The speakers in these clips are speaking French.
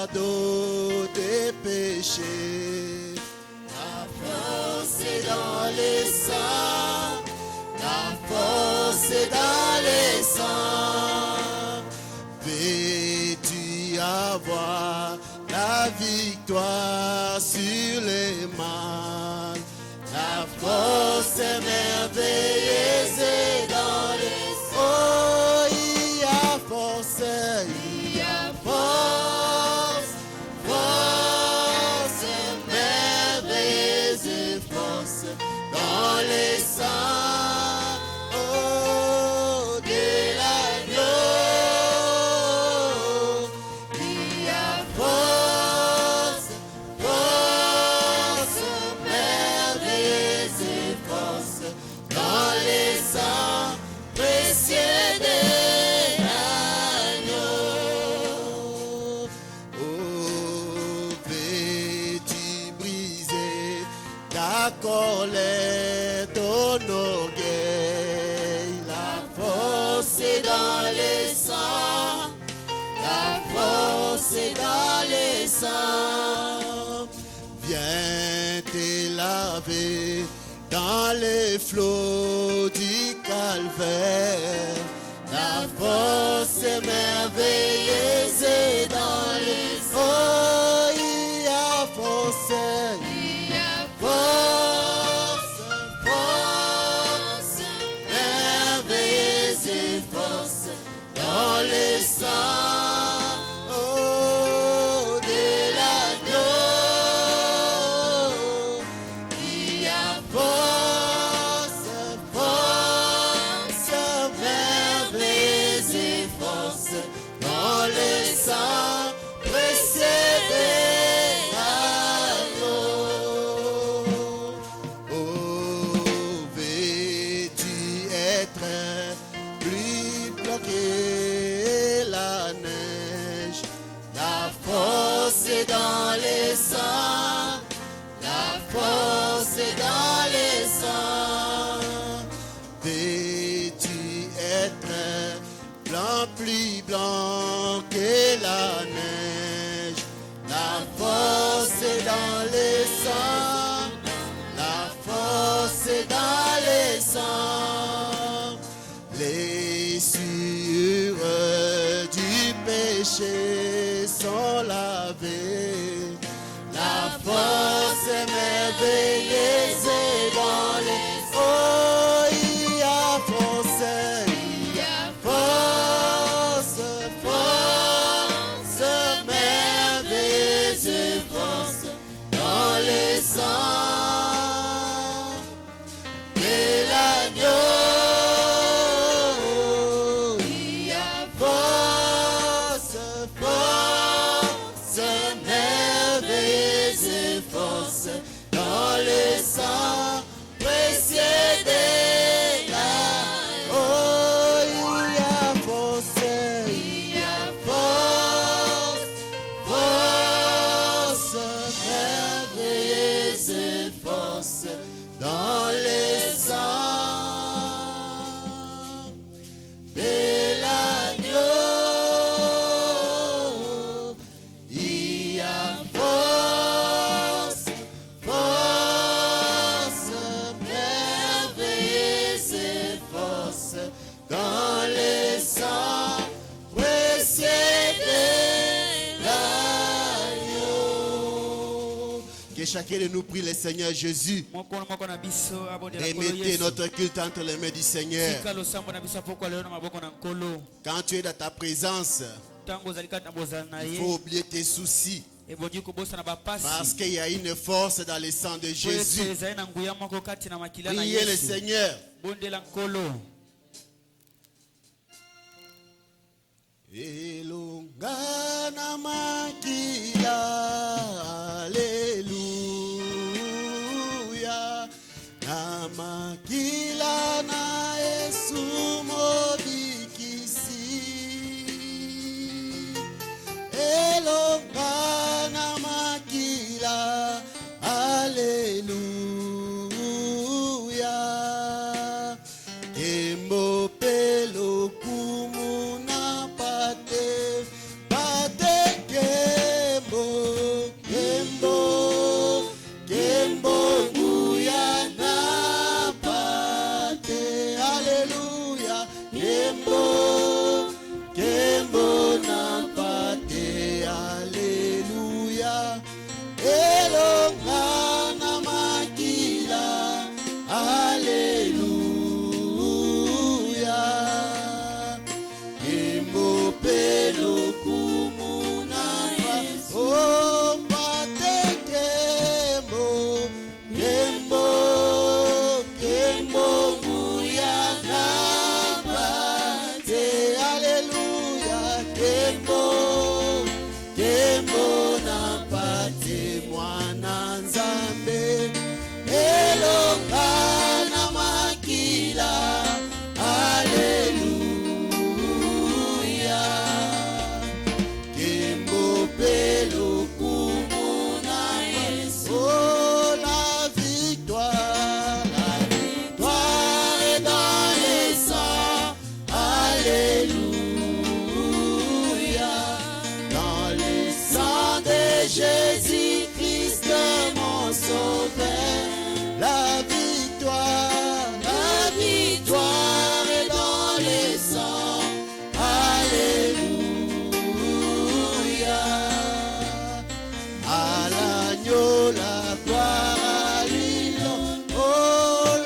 fardeau des péchés. La force est dans les sangs, la force est dans les sangs. Veux-tu avoir la victoire sur les mal? La force est merveilleuse et dans les sangs. Oh, il y a force, il y a force, force merveilleuse et force dans les sangs. Oh, de l'agneau, il y a force, force merveilleuse et force dans les sangs précieux de l'agneau. Oh, veux-tu briser ta colère, ton orgueil? La force est dans les sangs, la force est dans les sangs. Viens te laver dans les flots du calvaire. La force est merveilleuse et dans les sangs. Oh, il y a force, il y a force, force merveilleuse et force dans les sangs. Oh, de l'agneau, il y a force, force merveilleuse et force dans les sangs précieux de l'agneau. Oh, veux-tu être plus blanc que la neige? La force est dans les sangs, la force est dans les sangs. Veux-tu être blanc, plus blanc que la neige? La force est dans les sangs, la force est dans les sangs. Les souillures du péché sont lavées. La force est merveilleuse dans les sangs. Oh, il y a force, il y a force, force merveilleuse force dans les sangs de l'agneau. Il y a force, force merveilleuse force dans les sangs précieux de l'agneau. Oh, il y a force, il y a force, force merveilleuse force dans les sangs de l'agneau. Il y a force, force merveilleuse force dans les sangs précieux de l'agneau. Que chacun de nous prie le Seigneur Jésus. Remettez notre culte entre les mains du Seigneur. Quand tu es dans ta présence, il faut oublier tes soucis. Parce qu'il y a une force dans le sang de Jésus. Priez le Seigneur. Elongana makila, Alléluia. Na makila na Yesu mobikisi. Elongana makila, Alléluia. Kembo pelo kumuna pate, pate ke Kembo na pate, alléluia. Elonga na makila, alléluia. Kembo pelo kumuna yesu. Oh pate kembo, kembo, kembo muyana pate, alléluia. Kembo, kembo na pate mwana nzambe. Elonga na makila, alléluia. Kembo pelo kumuna yesu. Oh la victoire est dans les sangs, alléluia. Dans les sangs de Jésus-Christ mon sauveur. La victoire est dans les sangs, alléluia. À l'agneau la gloire, à lui, oh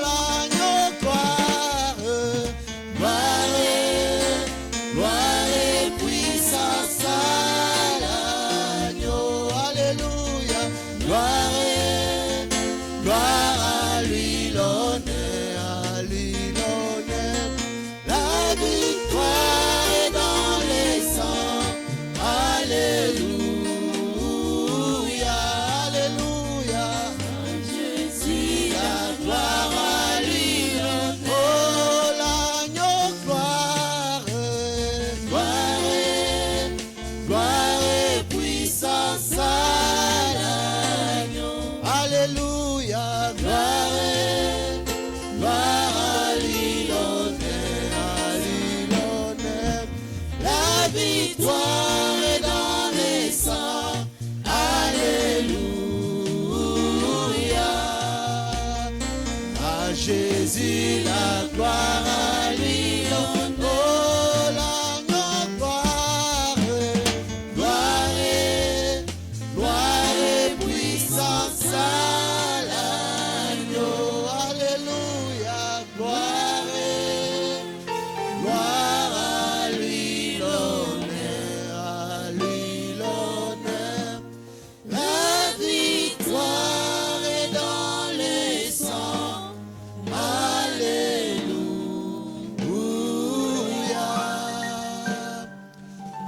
l'agneau gloire, gloire et puissance à l'agneau, alléluia. Gloire à lui l'honneur, à lui l'honneur. La victoire est dans les sangs, alléluia, alléluia. Jésus, la gloire à lui l'honneur. Oh l'agneau gloire, gloire et puissance à l'agneau, alléluia. Gloire à lui l'honneur, à lui l'honneur. La victoire est dans les sangs, alléluia. À Jésus la gloire, à lui l'honneur. Oh l'agneau gloire, gloire et puissance à l'agneau, alléluia. Gloire à lui l'honneur, à lui l'honneur. La victoire est dans les sangs, alléluia.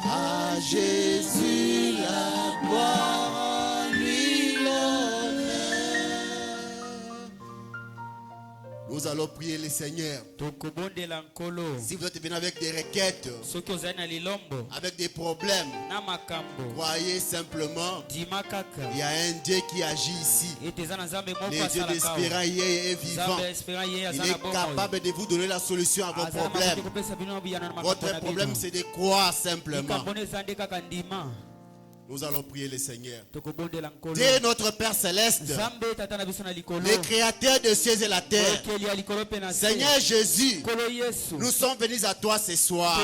À Jésus la gloire, à lui l'honneur. Nous allons prier le Seigneur. Si vous êtes venu avec des requêtes, avec des problèmes, croyez simplement, il y a un Dieu qui agit ici. Le Dieu d'espérance est vivant. Il est capable de vous donner la solution à vos problèmes. Votre problème, c'est de croire simplement. Nous allons prier le Seigneur. Dieu notre Père Céleste, le Créateur des cieux et la terre, Seigneur Jésus, nous sommes venus à toi ce soir.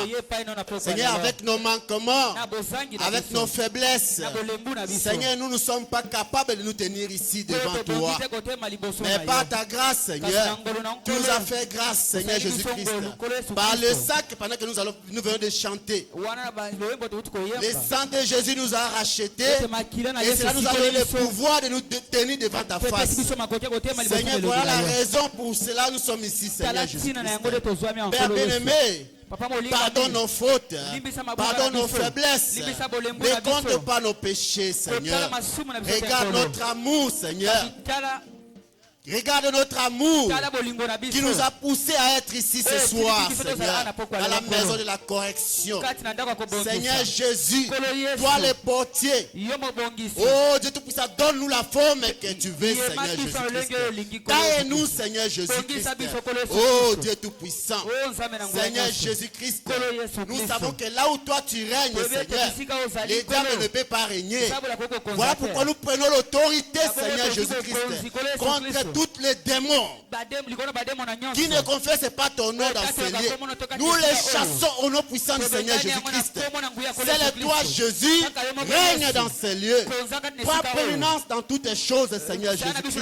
Seigneur, avec nos manquements, avec nos faiblesses, Seigneur, nous ne sommes pas capables de nous tenir ici devant toi. Mais par ta grâce, Seigneur, tu nous as fait grâce, Seigneur Jésus-Christ. Par le sac, pendant que nous venons de chanter, le sang de Jésus nous a rachetés, et cela nous a donné le pouvoir de nous tenir devant ta face. Seigneur, voilà la raison pour cela nous sommes ici, Seigneur Jésus-Christ. Père bien-aimé, pardonne nos fautes, pardonne nos faiblesses, ne compte pas nos péchés, Seigneur. Regarde notre amour, Seigneur. Regarde notre amour qui nous a poussés à être ici ce soir, Seigneur, dans la maison de la correction. Seigneur Jésus, toi le portier, oh Dieu Tout-Puissant, donne-nous la forme que tu veux, Seigneur Jésus-Christ. Taille-nous, Seigneur Jésus-Christ. Oh Dieu Tout-Puissant, Seigneur Jésus-Christ, nous savons que là où toi tu règnes, Seigneur, les diables ne peuvent pas régner. Voilà pourquoi nous prenons l'autorité, Seigneur Jésus-Christ, contre tous les démons qui ne confessent pas ton nom dans ces lieux, nous les chassons au nom puissant du Seigneur Jésus-Christ. C'est le toi, Jésus, règne dans ces lieux. Prends prééminence dans toutes les choses, Seigneur Jésus-Christ.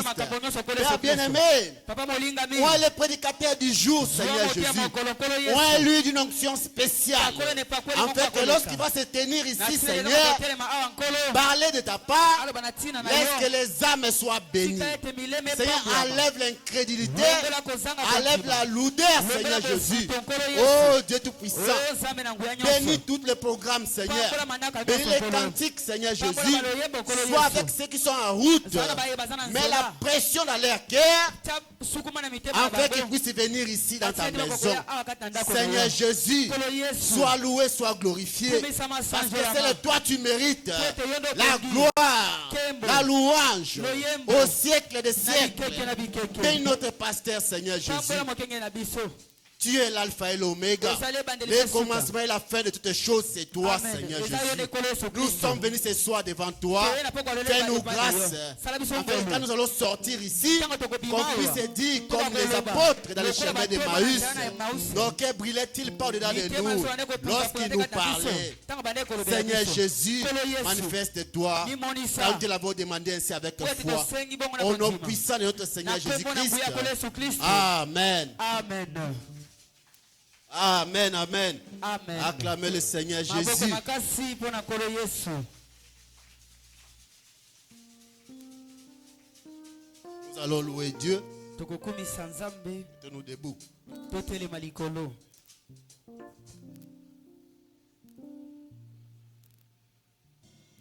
Père bien-aimé, où est le prédicateur du jour, Seigneur Jésus? Où est lui d'une onction spéciale? En fait, que lorsqu'il va se tenir ici, Seigneur, parler de ta part, laisse que les âmes soient bénies. Seigneur, enlève l'incrédulité, enlève la lourdeur, Seigneur Jésus. Oh Dieu Tout-Puissant, bénis tous les programmes, Seigneur. Bénis les cantiques, Seigneur Jésus. Sois avec ceux qui sont en route. Mets la pression dans leur cœur, afin qu'ils puissent venir ici dans ta maison. Seigneur Jésus, sois loué, sois glorifié. Parce que c'est le toi tu mérites la gloire, la louange au siècle des siècles. Bénis notre pasteur, Seigneur Jésus. Tu es l'alpha et l'oméga. Le commencement et la fin de toutes les choses, c'est toi, Seigneur Jésus. Nous sommes venus ce soir devant toi. Fais-nous grâce. Afin que quand nous allons sortir ici, qu'on puisse dire comme les apôtres dans le chemin d'Emmaüs, nos cœurs brillaient-ils pas au-dedans de nous lorsqu'ils nous parlaient. Seigneur Jésus, manifeste-toi. Quand tu l'avons demandé ainsi avec foi. Au nom puissant de notre Seigneur Jésus-Christ. Amen. Amen. Amen, amen. Amen. Acclamez le Seigneur Jésus. Nous allons louer Dieu. Tenons debout.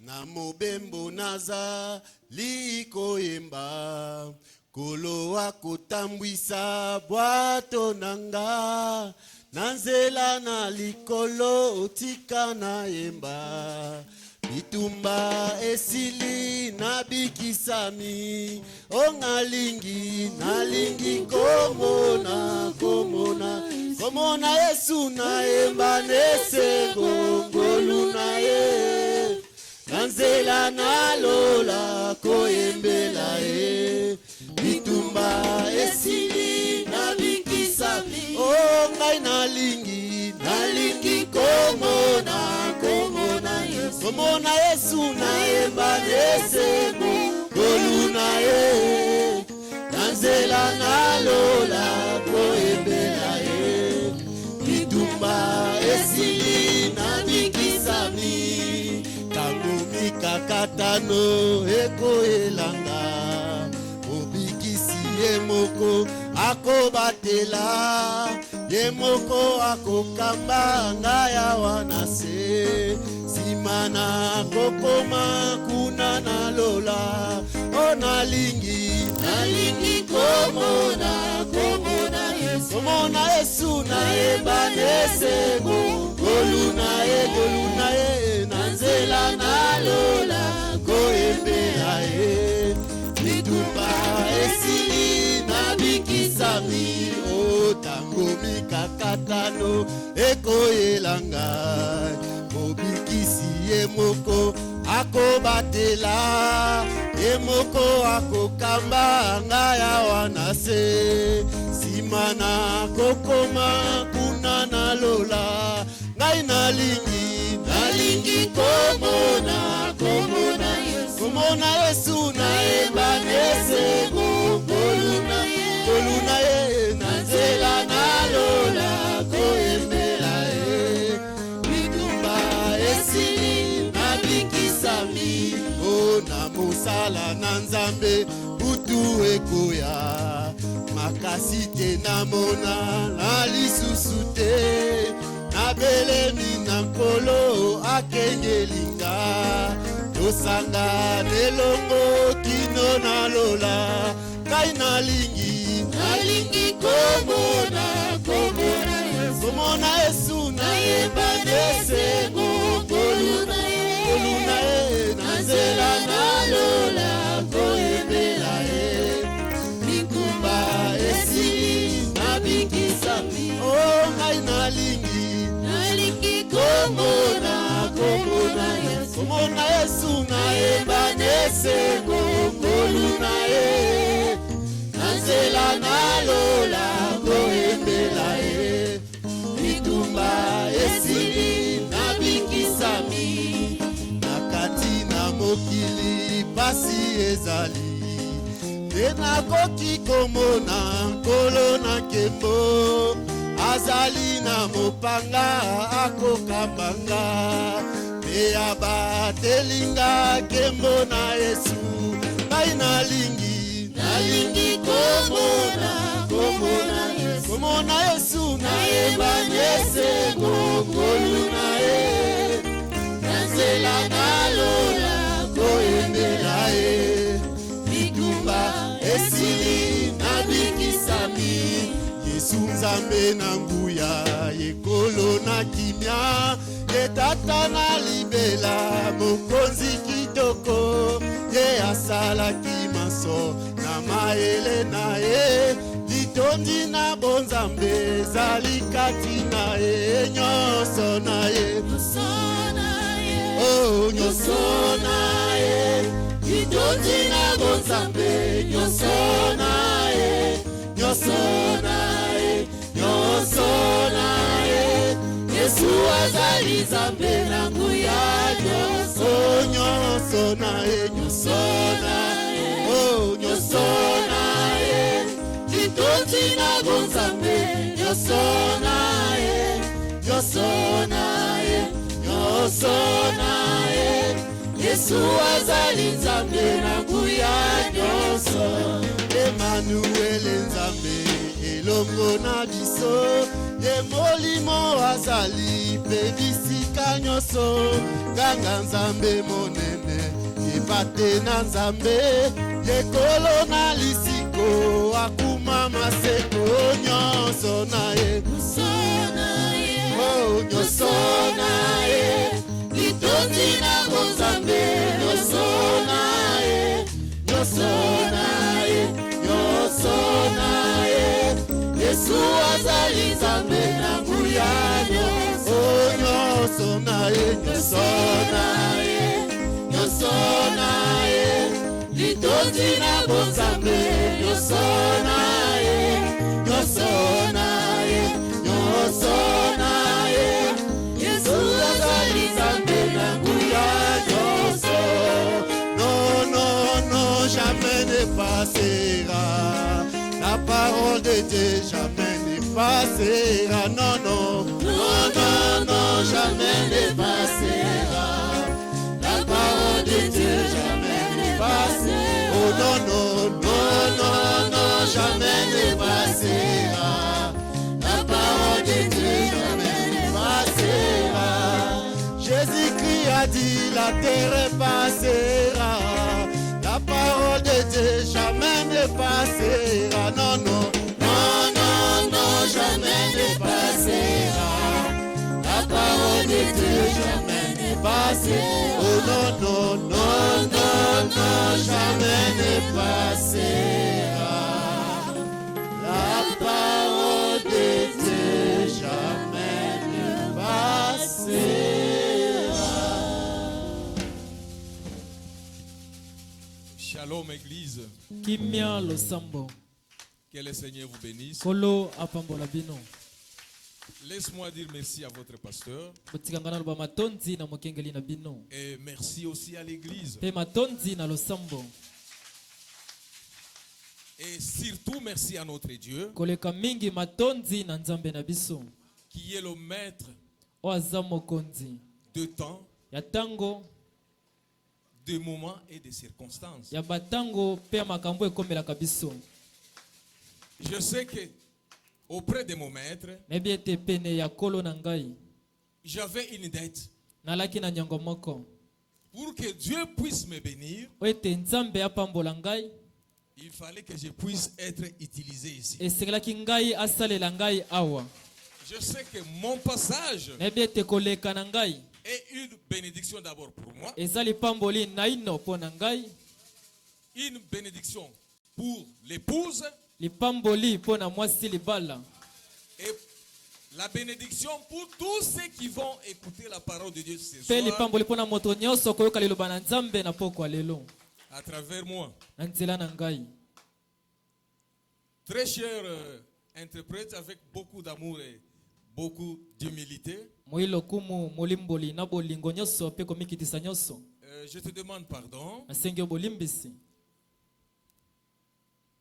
Namo bembo naza likoyemba kolo akotambwisa bwato nanga nanzela na likolo otika na yemba bitumba esili na bikisami ongalingi nalingi komona Yesu na yemba nesego ngolu na ye nanzela na lola koyembela ye bitumba esili na bikisami oh ngai nalingi komona Yesu na yemba nesego ngolu na ye nanzela na lola koyembela ye bitumba esili na bikisami kakatano ekoelanga obikisi yemoko akobatela yemoko akokamba ngaya wanase simana kokoma kuna na lola onalingi komona Yesu na yeba nesego goluna ye nanzela na lola koyembela ye bitumba esili na bikisami otango mikakatano ekoyelanga obikisi yemoko akobatela yemoko akokamba ngaya wanase simana kokoma kuna na lola ngai nalingi komona Yesu na yeba nesego koluna ye nanzela na lola koyembela ye bitumba esili na bikisami na mosala na Nzambe butu ekoya makasi te namona na lisusu te nabelemi na nkolo akengelinga tosanga nelongo kino na lola ngai nalingi komona Yesu na yeba nesego koluna ye nanzela na lola koyembela ye bitumba esili na bikisami oh ngai nalingi komona Yesu na yeba nesego koluna ye Nanzela nalola koyembela ye. Bitumba esili nabikisami. Nakati na mokili pasi ezali. Nakoki komona nkolo na nkembo. Azali na mopanga akokambanga. Meya batelinga nkembo na Yesu. Ngai nalingi komona Yesu. Komona Yesu nayeba nyese ngongolu na ye. Nanzela nalola koyembela ye. Bitumba esili nabikisami. Yesu nzambe na nguya yekolo na kimia. Yetata na libela mokonzi kitoko. Ye asalaki maso na maele na ye. Litondi na bonzambe zali kati na ye. Nyoso na ye. Oh nyoso na ye. Litondi na bonzambe nyoso na ye. Nyoso na ye. Nyoso na ye. Yesu azali zambe na nguya nyoso. Nyoso na ye. Nyoso na ye. Oh nyoso na ye. Litondi na bonzambe nyoso na ye. Nyoso na ye. Nyoso na ye. Yesu azali zambe na nguya nyoso. Emmanuel nzambe elongo na biso. Ye molimo azali pe bisika nyoso. Nganga nzambe monene ebate na nzambe. Yekolo na lisiko akuma maseko. Nyoso na ye. Oh nyoso na ye. Litondi na bonzambe nyoso na ye. Nyoso na ye. Nyoso na ye. Yesu azali zambe na nguya nyoso. Oh nyoso na ye. Nyoso na ye. Nyoso na ye. Litondi na bonzambe nyoso na ye. Nyoso na ye. Nyoso na ye. Yesu azali zambe na nguya nyoso. Non, non, non, jamais ne passera. La parole de Dieu jamais ne passera. Non, non, non, non, non, jamais ne passera. La parole de Dieu jamais ne passera. Oh non, non, non, non, non, jamais ne passera. La parole de Dieu jamais ne passera. Jésus-Christ a dit la terre passera. La parole de Dieu jamais ne passera. Non, non, non, non, non, jamais ne passera. La parole de Dieu jamais ne passera. Oh non, non, non, non, non, jamais ne passera. La parole de Dieu jamais ne passera. Shalom Église. Kimia lo sambo. Que le Seigneur vous bénisse. Kolo apambola bino. Laisse-moi dire merci à votre pasteur. Botikangana lo matonzi na mokengeli na bino. Et merci aussi à l'église. Pe matonzi na lo sambo. Et surtout merci à notre Dieu. Koleka mingi matonzi na nzambe na biso. Qui est le maître O azamo konzi. de temps, Ya tango, de moments et de circonstances. ya batango pe makambo ekomela kabiso. Je sais que auprès de mon maître, Nebiete pene ya kolo na ngai. j'avais une dette. Nalaki na nyango moko. Pour que Dieu puisse me bénir, O ete nzambe apambola ngai. il fallait que je puisse être utilisé ici. Esegelaki ngai asalela ngai awa. Je sais que mon passage Nebiete koleka na ngai. est une bénédiction d'abord pour moi, Ezali pamboli na ino po na ngai. une bénédiction pour l'épouse Lipamboli po na mwasi libala. et la bénédiction pour tous ceux qui vont écouter la parole de Dieu ce Pe soir lipamboli po na moto nyonso koyoka liloba na nzambe na poko lelo. à travers moi. Na nzela na ngai. Très cher interprète, avec beaucoup d'amour et beaucoup d'humilité, je te demande pardon,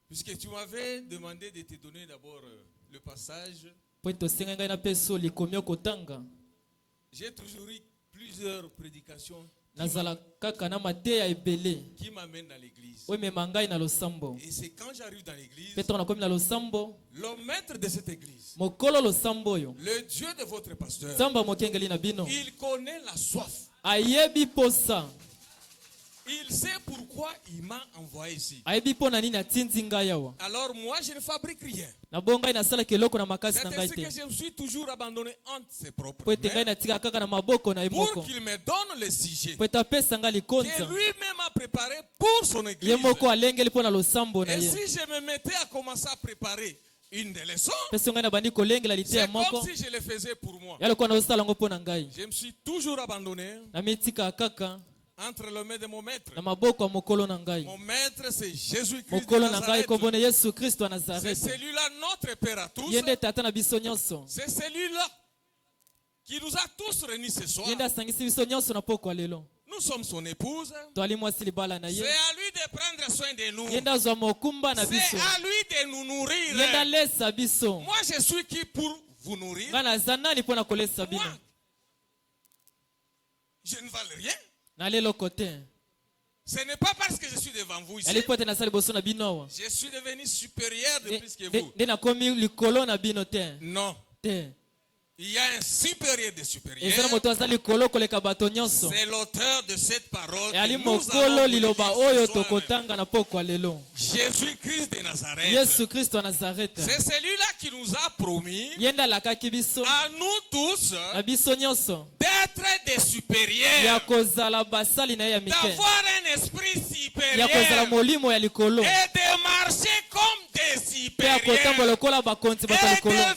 puisque tu m'avais demandé de te donner d'abord le passage. J'ai toujours eu plusieurs prédications qui m'amènent dans l'église. Et c'est quand j'arrive dans l'église, le maître de cette église, le Dieu de votre pasteur, il connaît la soif. Il sait pourquoi il m'a envoyé ici. Alors moi, je ne fabrique rien. C'est ainsi que je me suis toujours abandonné entre ses propres mains pour qu'il me donne le sujet que lui-même a préparé pour son église. Et si je me mettais à commencer à préparer une des leçons, c'est comme si je le faisais pour moi. Je me suis toujours abandonné entre les mains de mon maître. Mon maître, c'est Jésus-Christ de Nazareth. C'est celui-là, notre Père à tous. C'est celui-là qui nous a tous réunis ce soir. Nous sommes son épouse. C'est à lui de prendre soin de nous. C'est à lui de nous nourrir. Moi, je suis qui pour vous nourrir? Moi, je ne vale rien. Ce n'est pas parce que je suis devant vous ici. Je suis devenu supérieur de plus que vous. Non. Il y a un supérieur des supérieurs. C'est l'auteur de cette parole que nous avons. Jésus-Christ de Nazareth. C'est celui-là qui nous a promis à nous tous d'être des supérieurs, d'avoir un esprit supérieur et de marcher comme des supérieurs et de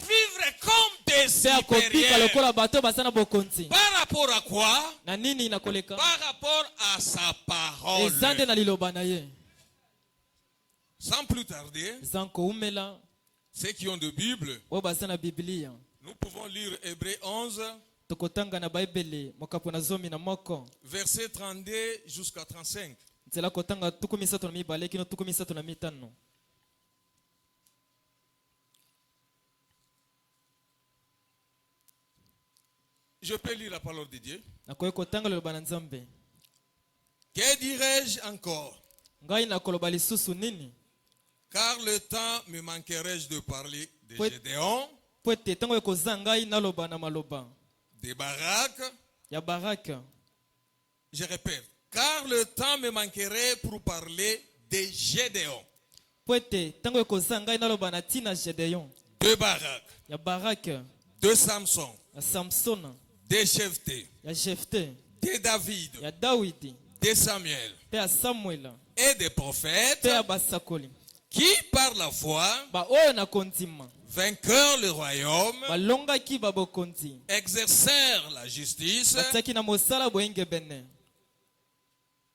vivre comme des supérieurs. Par rapport à quoi? Par rapport à sa parole. Sans plus tarder, ceux qui ont de Bible, nous pouvons lire Hébreux 11, verset 32 jusqu'à 35. Je peux lire la parole de Dieu. Que dirais-je encore? Car le temps me manquerait-je de parler de Gédéon, des Barak. Je répète, car le temps me manquerait pour parler de Gédéon, de Barak, de Samson, de Jephthé, de David, de Samuel et des prophètes qui par la foi vainqueurs le royaume, exercèrent la justice,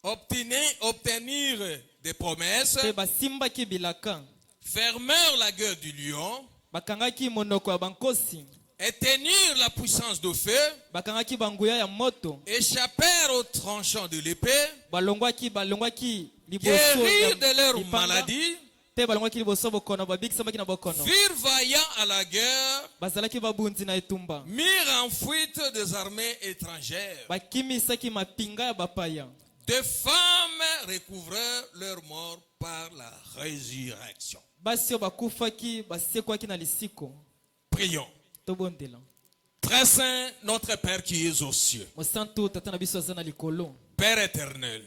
obtenir des promesses, fermèrent la gueule du lion, et tenir la puissance de feu, échappèrent aux tranchants de l'épée, guérirent de leur maladie, firent vaillants à la guerre, mirent en fuite des armées étrangères. Des femmes recouvrèrent leur mort par la résurrection. Prions. Très saint, notre Père qui es aux cieux, Père éternel,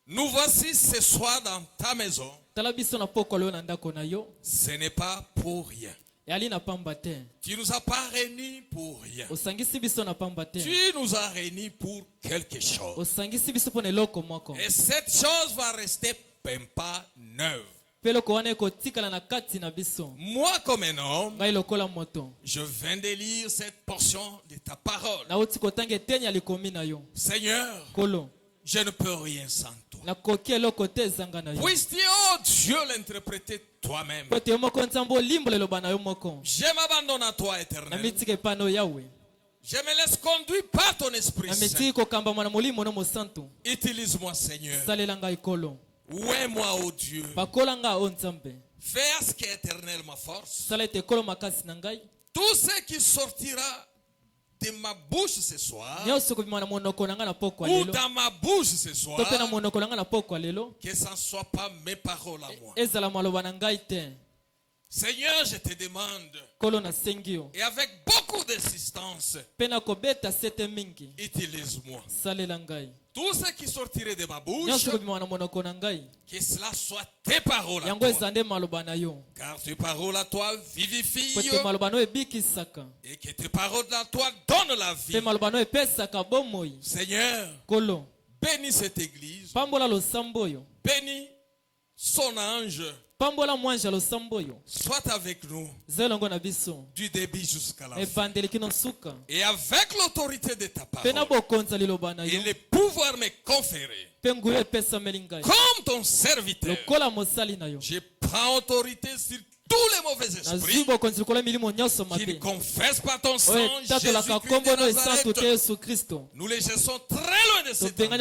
nous voici ce soir dans ta maison. Ce n'est pas pour rien. Tu nous as pas réunis pour rien. Tu nous as réunis pour quelque chose. Et cette chose va rester même pas neuve. Moi comme un homme, je viens de lire cette portion de ta parole. Seigneur, je ne peux rien sans toi. Puisses-tu, oh Dieu, l'interpréter toi-même. Je m'abandonne à toi, Éternel. Je me laisse conduire par ton Esprit Saint. Utilise-moi, Seigneur. Ouais-moi, oh Dieu. Fais à ce qui est éternel ma force. Tout ce qui sortira de ma bouche ce soir, ou dans ma bouche ce soir, que ça ne soit pas mes paroles à moi. Seigneur, je te demande, et avec beaucoup d'insistance, utilise-moi. Tout ce qui sortirait de ma bouche, que cela soit tes paroles à toi. Car tes paroles à toi vivifient, et que tes paroles à toi donnent la vie. Seigneur, bénis cette église, bénis son ange, soit avec nous du début jusqu'à la fin. Et avec l'autorité de ta parole et le pouvoir me conféré comme ton serviteur, je prends autorité sur tous les mauvais esprits qui ne confessent pas ton sang, Jésus-Christ de Nazareth. Nous les laissons très loin de cet endroit,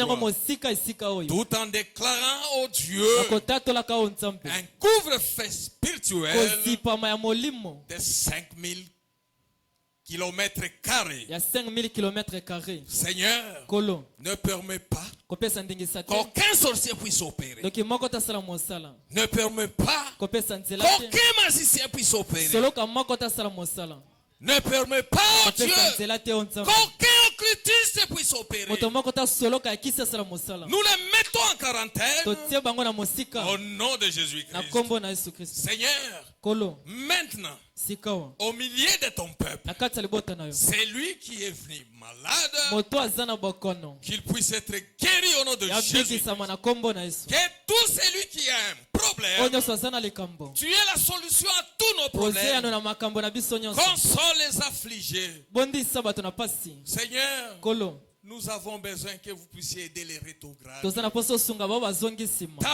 tout en déclarant, oh Dieu, un couvre-feu spirituel de 5000 kilomètres carrés. Seigneur, ne permets pas qu'aucun sorcier puisse opérer. Ne permets pas qu'aucun magicien puisse opérer. Ne permets pas, oh Dieu, qu'aucun occultiste puisse opérer. Nous les mettons en quarantaine au nom de Jésus-Christ. Seigneur, maintenant, au milieu de ton peuple, c'est lui qui est venu malade, qu'il puisse être guéri au nom de Jésus. Que tout celui qui a un problème, tu es la solution à tous nos problèmes. Console les affligés. Seigneur, nous avons besoin que vous puissiez aider les rétrogrades. Ta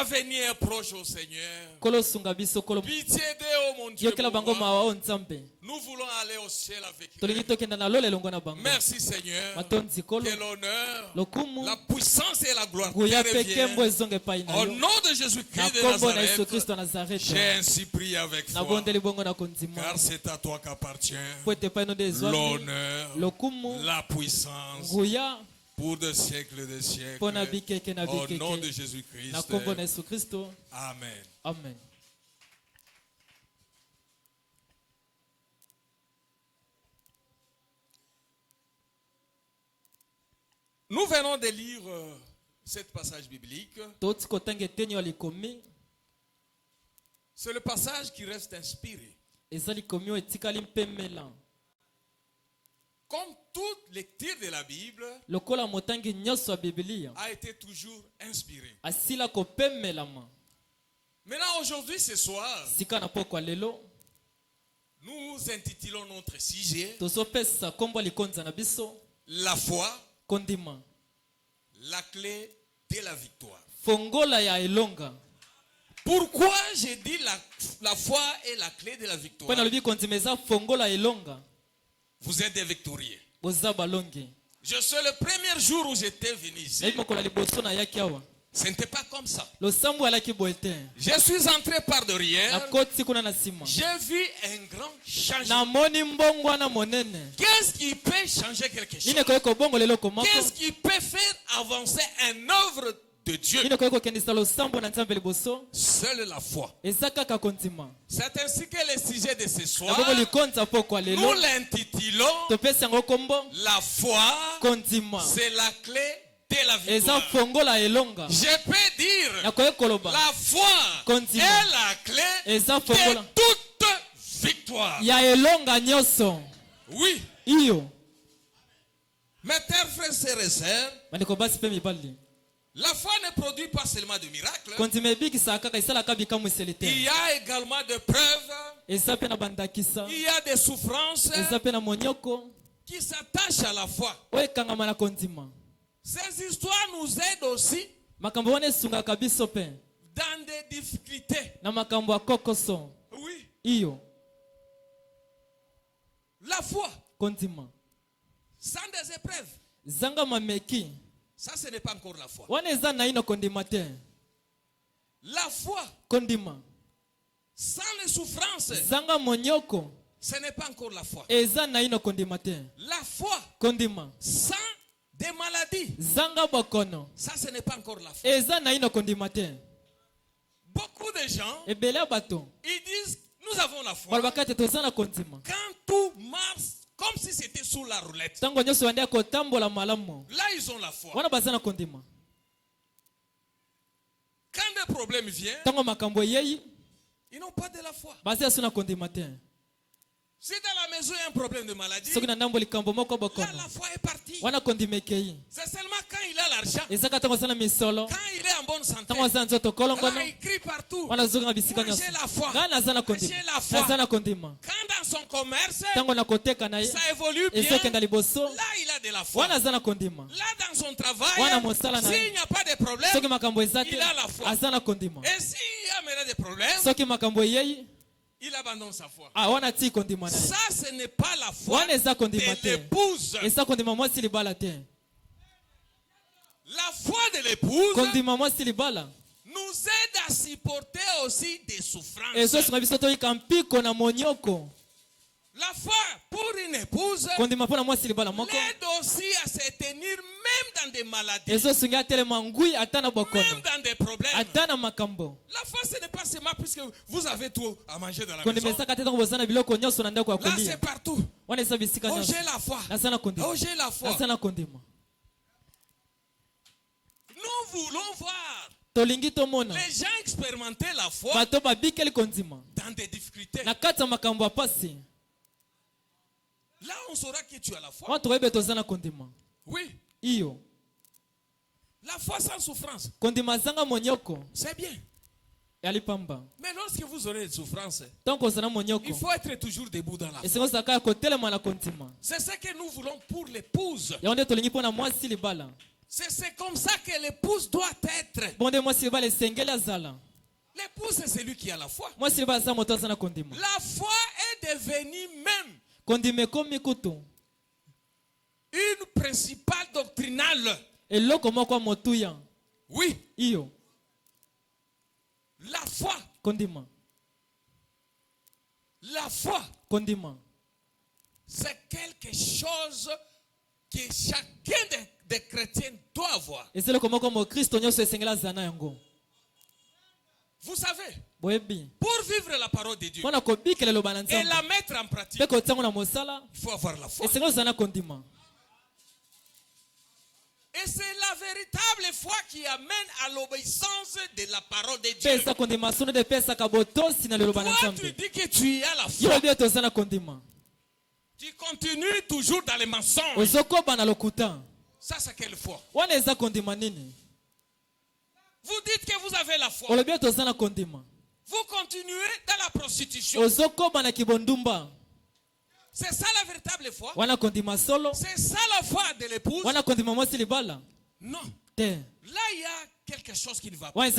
venue est proche, au Seigneur. Pitié d'eux, oh mon Dieu. Nous voulons aller au ciel avec eux. Merci, Seigneur. Que l'honneur, la puissance et la gloire te reviennent. Au nom de Jésus-Christ de Nazareth, j'ai ainsi prié avec foi. Car c'est à toi qu'appartient l'honneur, la puissance, pour des siècles et des siècles. Au nom de Jésus-Christ. Amen. Amen. Nous venons de lire ce passage biblique. C'est le passage qui reste inspiré. Comme toute lecture de la Bible a été toujours inspirée. Maintenant, aujourd'hui, ce soir, nous intitulons notre sujet La foi, la clé de la victoire. Pourquoi j'ai dit la foi est la clé de la victoire? Vous êtes des victorieux. Je sais le premier jour où j'étais venu ici, ce n'était pas comme ça. Je suis entré par derrière. J'ai vu un grand changement. Qu'est-ce qui peut changer quelque chose? Qu'est-ce qui peut faire avancer une œuvre de Dieu? Seule la foi. C'est ainsi que le sujet de ce soir, nous l'intitulons La foi, c'est la clé de la victoire. Je peux dire la foi est la clé de toute victoire. Oui. Mes chers frères et sœurs, la foi ne produit pas seulement de miracles. Il y a également des preuves. Il y a des souffrances qui s'attachent à la foi. Ces histoires nous aident aussi makambo wana esungaka biso pe dans des difficultés. Na makambo ya kokoso. Oui. Iyo. La foi. Kondima. Sans des épreuves. Zanga mameki. Ça, ce n'est pas encore la foi. Wana eza na ino kondima te. La foi. Kondima. Sans les souffrances. Zanga monyoko. Ce n'est pas encore la foi. Eza na ino kondima te. La foi. Kondima. Sans des maladies. Zanga bokono. Ça, ce n'est pas encore la foi. Eza na ino kondima te. Beaucoup de gens, ils disent, nous avons la foi. Quand tout marche, comme si c'était sous la roulette. Là, ils ont la foi. Quand des problèmes viennent, ils n'ont pas de la foi. Si dans la maison il y a un problème de maladie, là la foi est partie. C'est seulement quand il a l'argent, quand il est en bonne santé, là il crie partout. Moi j'ai la foi. J'ai la foi. Quand dans son commerce, ça évolue bien, là il a de la foi. Là dans son travail, s'il n'y a pas de problème, il a la foi. Et s'il y a des problèmes, il abandonne sa foi. Ça, ce n'est pas la foi de l'épouse. La foi de l'épouse nous aide à supporter aussi des souffrances. La foi pour une épouse l'aide aussi à se tenir même dans des maladies, même dans des problèmes. La foi, ce n'est pas seulement puisque vous avez tout à manger dans la maison. Là, c'est partout. Oh, j'ai la foi. Oh, j'ai la foi. Nous voulons voir les gens expérimenter la foi dans des difficultés. Là, on saura que tu as la foi. Oui. La foi sans souffrance, c'est bien. Mais lorsque vous aurez des souffrances, il faut être toujours debout dans la foi. C'est ce que nous voulons pour l'épouse. C'est comme ça que l'épouse doit être. L'épouse, c'est celui qui a la foi. La foi est devenue même une principale doctrinale. Oui. La foi. La foi. C'est quelque chose que chacun des chrétiens doit avoir. Vous savez, pour vivre la parole de Dieu et la mettre en pratique, il faut avoir la foi. Et c'est la véritable foi qui amène à l'obéissance de la parole de Dieu. Toi, tu dis que tu as la foi. Tu continues toujours dans les mensonges. Ça, c'est quelle foi? Vous dites que vous avez la foi. Vous continuez dans la prostitution. C'est ça la véritable foi. C'est ça la foi de l'épouse. Non. Là, il y a quelque chose qui ne va pas. La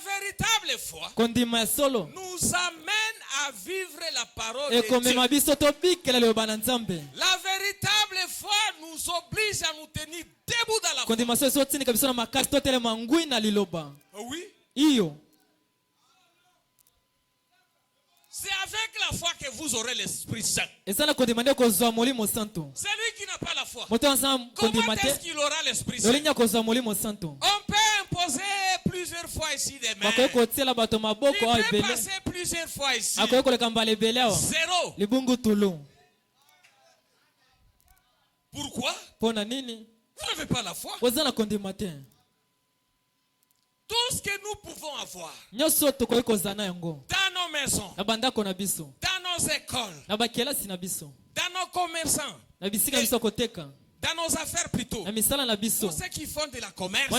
véritable foi nous amène à vivre la parole de Dieu. La véritable foi nous oblige à nous tenir debout dans la foi. Oui. C'est avec la foi que vous aurez l'Esprit Saint. Celui qui n'a pas la foi, comment est-ce qu'il aura l'Esprit Saint? On peut imposer plusieurs fois ici des mains. Il peut passer plusieurs fois ici. Zéro. Pourquoi? Vous n'avez pas la foi. Tout ce que nous pouvons avoir dans nos maisons, dans nos écoles, dans nos commerçants, dans nos affaires plutôt, pour ceux qui font de la commerce,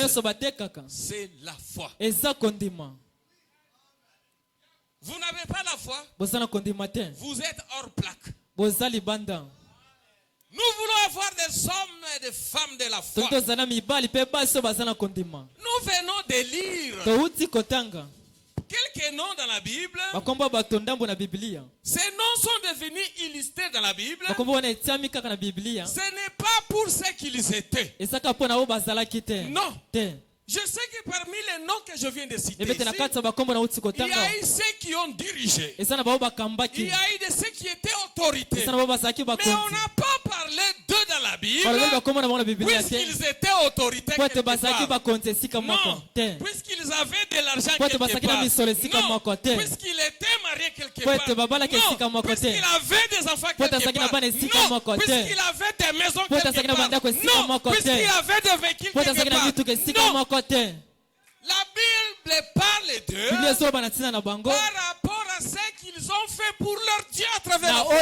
c'est la foi. Vous n'avez pas la foi, vous êtes hors plaque. Nous voulons avoir des hommes et des femmes de la foi. Nous venons de lire quelques noms dans la Bible. Ces noms sont devenus illustrés dans la Bible. Ce n'est pas pour ce qu'ils étaient. Non. Je sais que parmi les noms que je viens de citer ici, il y a eu ceux qui ont dirigé. Il y a eu de ceux qui étaient autorités. Mais on n'a pas parlé d'eux dans la Bible, puisqu'ils étaient autorités quelque part. Non, puisqu'ils avaient de l'argent quelque part. Non, puisqu'ils étaient mariés quelque part. Non, puisqu'ils avaient des enfants quelque part. Non, puisqu'ils avaient des maisons quelque part. Non, puisqu'ils avaient des véhicules quelque part. Non. La Bible parle d'eux par rapport à ce qu'ils ont fait pour leur Dieu à travers la foi.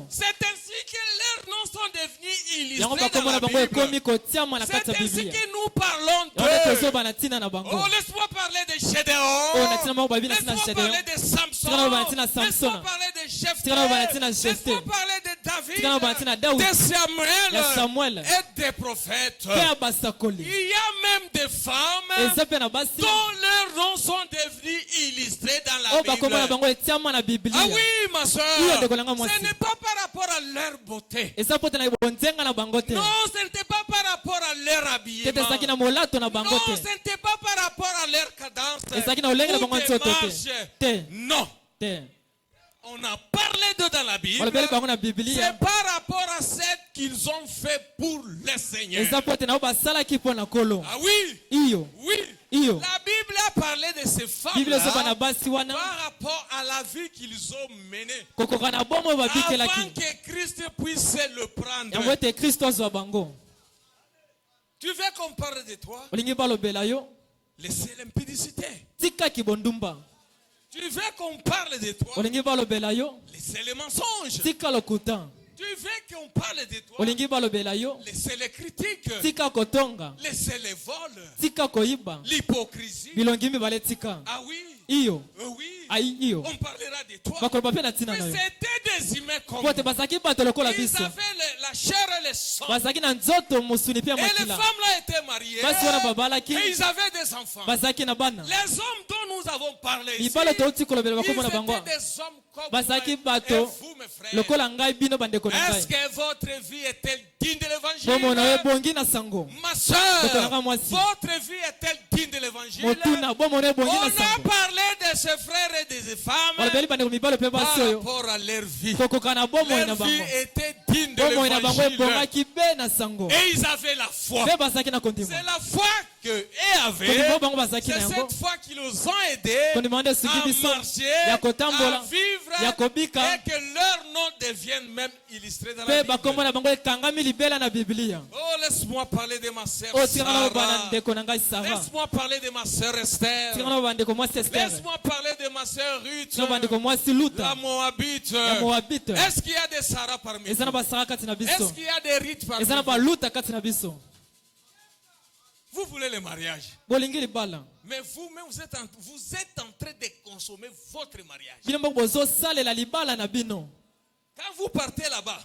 C'est ainsi que leurs noms sont devenus illustrés dans la Bible. C'est ainsi que nous parlons d'eux. Oh, laisse-moi parler de Gédéon. Laisse-moi parler de Samson. Laisse-moi parler de Jephthé. Laisse-moi parler de David, de Samuel et des prophètes. Il y a même des femmes dont leurs noms sont devenus illustrés dans la Bible. Ah oui, ma soeur, ce n'est pas par rapport à leur beauté. Non, ce n'était pas par rapport à leur habillement. Non, ce n'était pas par rapport à leur cadence ou démarche. Non. On a parlé d'eux dans la Bible. C'est par rapport à ce qu'ils ont fait pour le Seigneur. Ah oui. Oui. La Bible a parlé de ces femmes-là par rapport à la vie qu'ils ont menée. Avant que Christ puisse le prendre. Tu veux qu'on parle de toi? Laissez l'impudicité. Tu veux qu'on parle de toi? Laissez les mensonges. Tu veux qu'on parle de toi? Laissez les critiques. Laissez les vols. L'hypocrisie. Ah oui. Oui. On parlera de toi. Mais c'était des humains comme nous. Ils avaient la chair et le sang. Et les femmes là étaient mariées. Et ils avaient des enfants. Les hommes dont nous avons parlé ici, ils étaient des hommes comme moi et vous, mes frères. Est-ce que votre vie est-elle digne de l'évangile? Ma soeur, votre vie est-elle digne de l'évangile? On a parlé de ces frères et de ces femmes par rapport à leur vie. Leur vie était digne de l'évangile. Et ils avaient la foi. C'est la foi qu'eux avaient. C'est cette foi qui nous ont aidés à marcher, à vivre, et que leur nom devienne même illustré dans la Bible. Oh, laisse-moi parler de ma sœur Sarah. Laisse-moi parler de ma sœur Esther. Laisse-moi parler de ma sœur Ruth, la Moabite. Est-ce qu'il y a des Sarah parmi nous? Est-ce qu'il y a des Ruth parmi nous? Vous voulez le mariage. Mais vous-même, vous êtes en train de consommer votre mariage. Quand vous partez là-bas,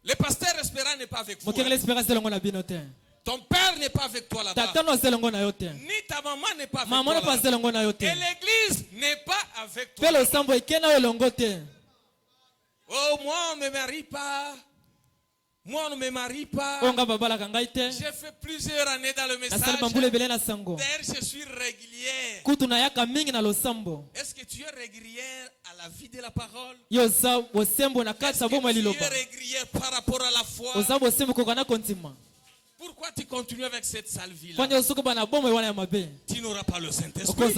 le pasteur espérant n'est pas avec vous. Ton père n'est pas avec toi là-bas. Ni ta maman n'est pas avec toi là-bas. Et l'église n'est pas avec toi là-bas. Oh, moi, on ne me marie pas. Moi, on ne me marie pas. J'ai fait plusieurs années dans le message. D'ailleurs, je suis régulière. Est-ce que tu es régulière à la vie de la parole? Est-ce que tu es régulière par rapport à la foi? Pourquoi tu continues avec cette sale vie-là? Tu n'auras pas le Saint-Esprit.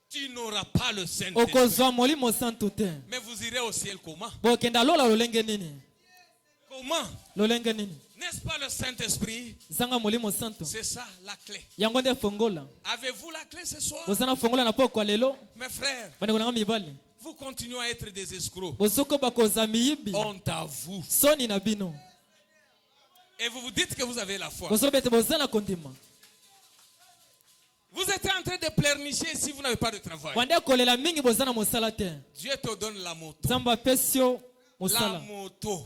Tu n'auras pas le Saint-Esprit. Mais vous irez au ciel comment? Comment? N'est-ce pas le Saint-Esprit? C'est ça la clé. Avez-vous la clé ce soir? Mes frères, vous continuez à être des escrocs. Honte à vous. Et vous vous dites que vous avez la foi. Vous êtes en train de pleurnicher pleurnicher si vous n'avez pas de travail. Dieu te donne la moto. La moto.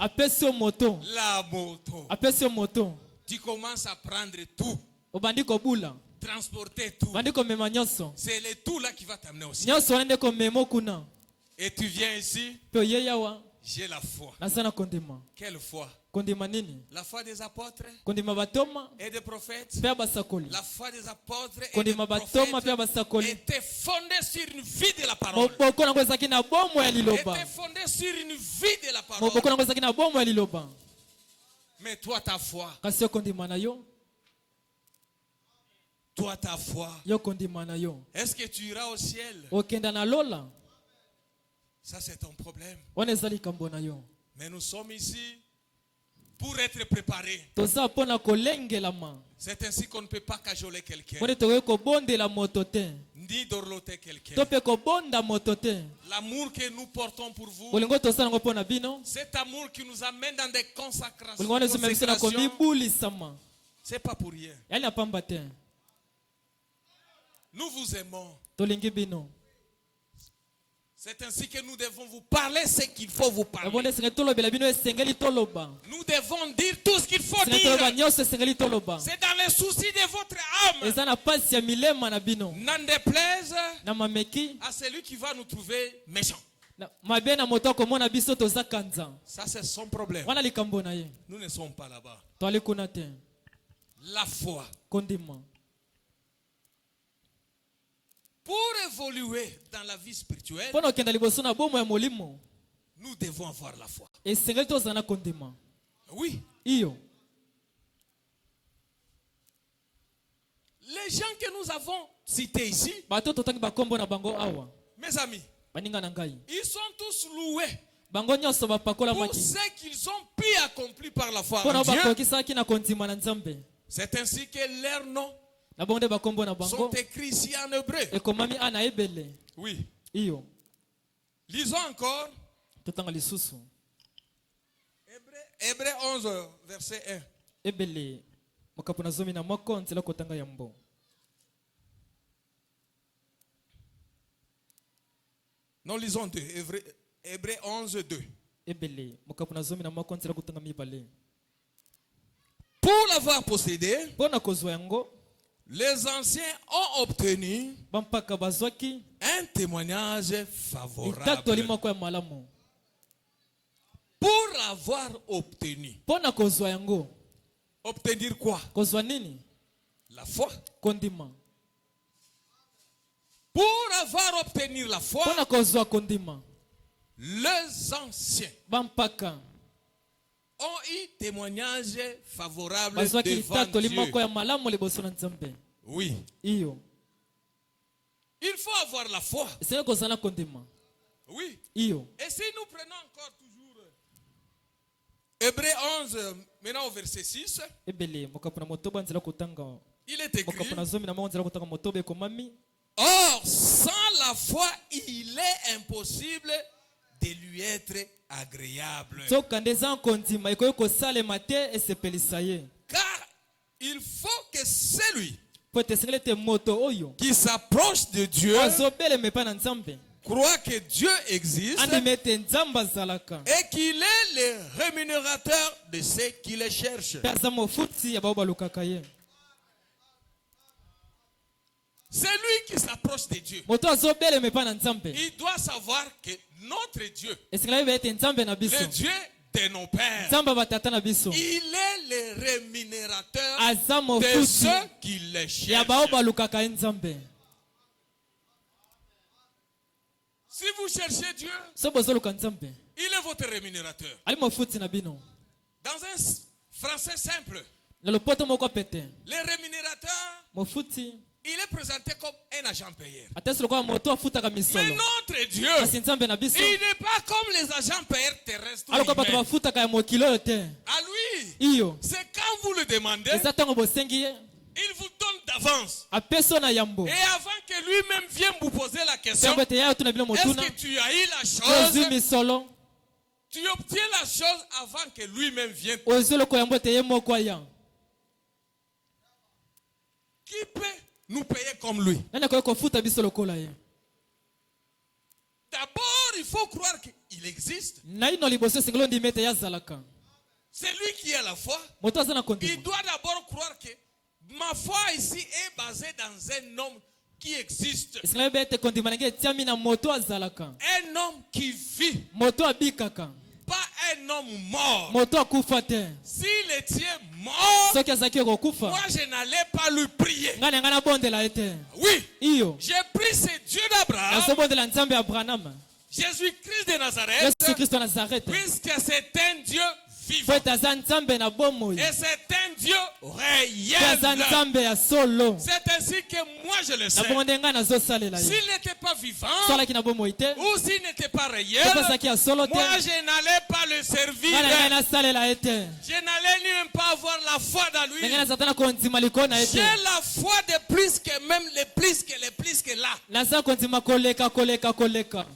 La moto. Tu commences à prendre tout. Transporter tout. C'est le tout là qui va t'amener aussi. Et tu viens ici. J'ai la foi. Quelle foi? La foi des apôtres et des prophètes. La foi des apôtres et des prophètes était fondée sur une vie de la parole. Était fondée sur une vie de la parole. Mais toi ta foi. Toi ta foi. Est-ce que tu iras au ciel? Ça c'est ton problème. Mais nous sommes ici pour être préparés. C'est ainsi qu'on ne peut pas cajoler quelqu'un. Ni dorloter quelqu'un. L'amour que nous portons pour vous, cet amour qui nous amène dans des consécrations, c'est pas pour rien. Nous vous aimons. C'est ainsi que nous devons vous parler ce qu'il faut vous parler. Nous devons dire tout ce qu'il faut dire. C'est dans les soucis de votre âme. N'en déplaise à celui qui va nous trouver méchants. Ça c'est son problème. Nous ne sommes pas là-bas. La foi. Pour évoluer dans la vie spirituelle, nous devons avoir la foi. Oui. Les gens que nous avons cités ici, mes amis, ils sont tous loués pour ce qu'ils ont pu accomplir par la foi en Dieu. C'est ainsi que leurs noms sont écrits ici en hébreu. Oui. Lisons encore. Hébreu 11, verset 1. Non, lisons 2. Hébreu 11, 2. Pour l'avoir possédé, les anciens ont obtenu un témoignage favorable. Pour l'avoir obtenu. Obtenir quoi? La foi. Pour avoir obtenu la foi, les anciens ont eu témoignage favorable devant Dieu. Oui. Il faut avoir la foi. Oui. Et si nous prenons encore toujours Hébreu 11, maintenant au verset 6, il est écrit: or, sans la foi, il est impossible de lui être agréable. Car il faut que celui qui s'approche de Dieu croit que Dieu existe et qu'il est le rémunérateur de ceux qui le cherchent. Celui qui s'approche de Dieu, il doit savoir que notre Dieu, le Dieu de nos pères, il est le rémunérateur de ceux qui le cherchent. Si vous cherchez Dieu, il est votre rémunérateur. Dans un français simple, le rémunérateur, il est présenté comme un agent payeur. Mais notre Dieu, il n'est pas comme les agents payeurs terrestres. À lui, c'est quand vous le demandez, il vous donne d'avance. Et avant que lui-même vienne vous poser la question, est-ce que tu as eu la chose? Tu obtiens la chose avant que lui-même vienne. Qui peut nous payer comme lui? D'abord, il faut croire qu'il existe. C'est lui qui a la foi. Il doit d'abord croire que ma foi ici est basée dans un homme qui existe. Un homme qui vit. Pas un homme mort. S'il était mort, moi je n'allais pas lui prier. Oui, j'ai pris ce Dieu d'Abraham, Jésus-Christ de Nazareth, puisque c'est un Dieu vivant. Et c'est un Dieu réel. C'est ainsi que moi je le sais. S'il n'était pas vivant, ou s'il n'était pas réel, moi je n'allais pas le servir. Je n'allais même pas avoir la foi dans lui. J'ai la foi de plus que même les plus que là.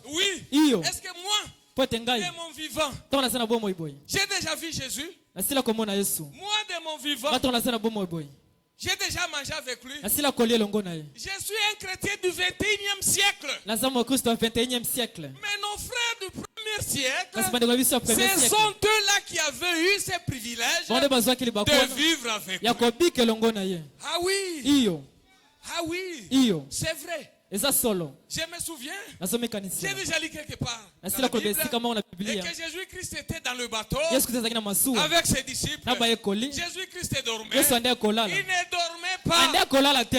Oui. Est-ce que moi, de mon vivant, j'ai déjà vu Jésus. Moi de mon vivant, j'ai déjà mangé avec lui. Je suis un chrétien du 21e siècle. Mais nos frères du premier siècle, ce sont eux-là qui avaient eu ce privilège de vivre avec lui. Ah oui. Ah oui. C'est vrai. Je me souviens, j'ai déjà lu quelque part dans la Bible, et que Jésus-Christ était dans le bateau avec ses disciples. Jésus-Christ dormait. Il ne dormait pas,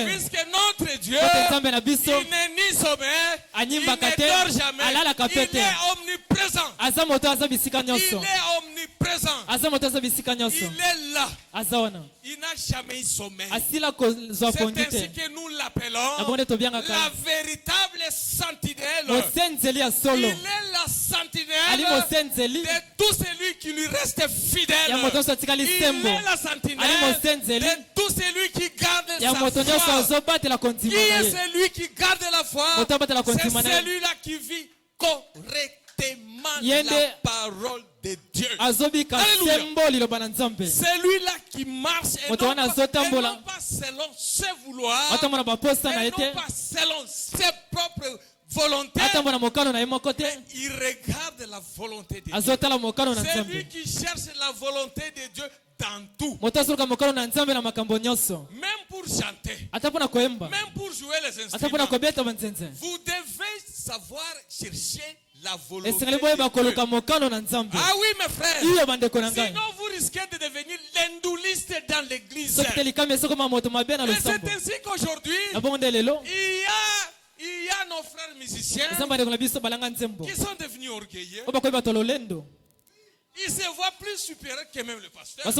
puisque notre Dieu, il n'est ni sommeil, il ne dort jamais, il est omniprésent. Il est là. Il n'a jamais eu sommeil. C'est ainsi que nous l'appelons la véritable sentinelle. Il est la sentinelle de tout celui qui lui reste fidèle. Il est la sentinelle de tout celui qui garde sa foi. Qui est celui qui garde la foi? C'est celui-là qui vit correctement la parole de Dieu. Celui-là qui marche et non pas selon ses vouloirs, et non pas selon ses propres volontés. Il regarde la volonté de Dieu. C'est lui qui cherche la volonté de Dieu dans tout. Même pour chanter, même pour jouer les instruments, vous devez savoir chercher la volonté de Dieu. Ah oui, mes frères. Sinon vous risquez de devenir l'endouliste dans l'église. Et c'est ainsi qu'aujourd'hui, il y a nos frères musiciens qui sont devenus orgueilleux. Ils se voient plus supérieurs que même le pasteur. Et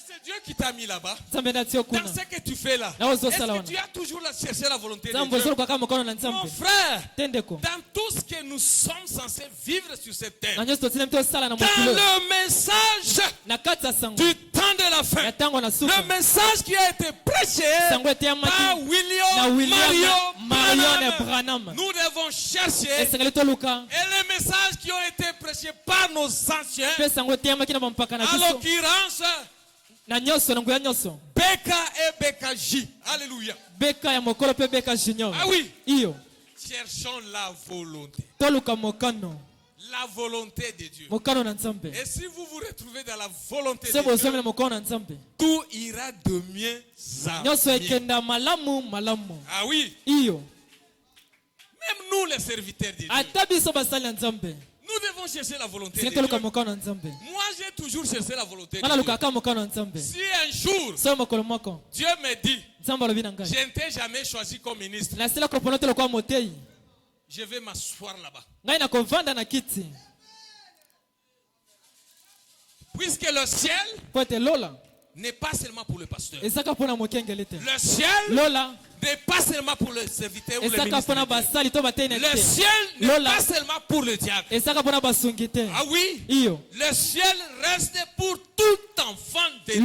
c'est Dieu qui t'a mis là-bas. Dans ce que tu fais là, est-ce que tu as toujours cherché la volonté de Dieu? Mon frère, dans tout ce que nous sommes censés vivre sur cette terre, dans le message du temps de la fin, le message qui a été prêché par Mario Branham, nous devons chercher, et les messages qui ont été prêchés par nos anciens, en l'occurrence Beka et Bekaji. Alléluia. Ah oui. Cherchons la volonté. La volonté de Dieu. Et si vous vous retrouvez dans la volonté de Dieu, tout ira de mieux à mieux. Ah oui. Même nous les serviteurs de Dieu, nous devons chercher la volonté de Dieu. Moi, j'ai toujours cherché la volonté de Dieu. Si un jour, Dieu me dit, je ne t'ai jamais choisi comme ministre, je vais m'asseoir là-bas. Puisque le ciel n'est pas seulement pour le pasteur. Le ciel n'est pas seulement pour le serviteur ou le ministre. Le ciel n'est pas seulement pour le diacre. Ah oui, le ciel reste pour tout enfant de Dieu.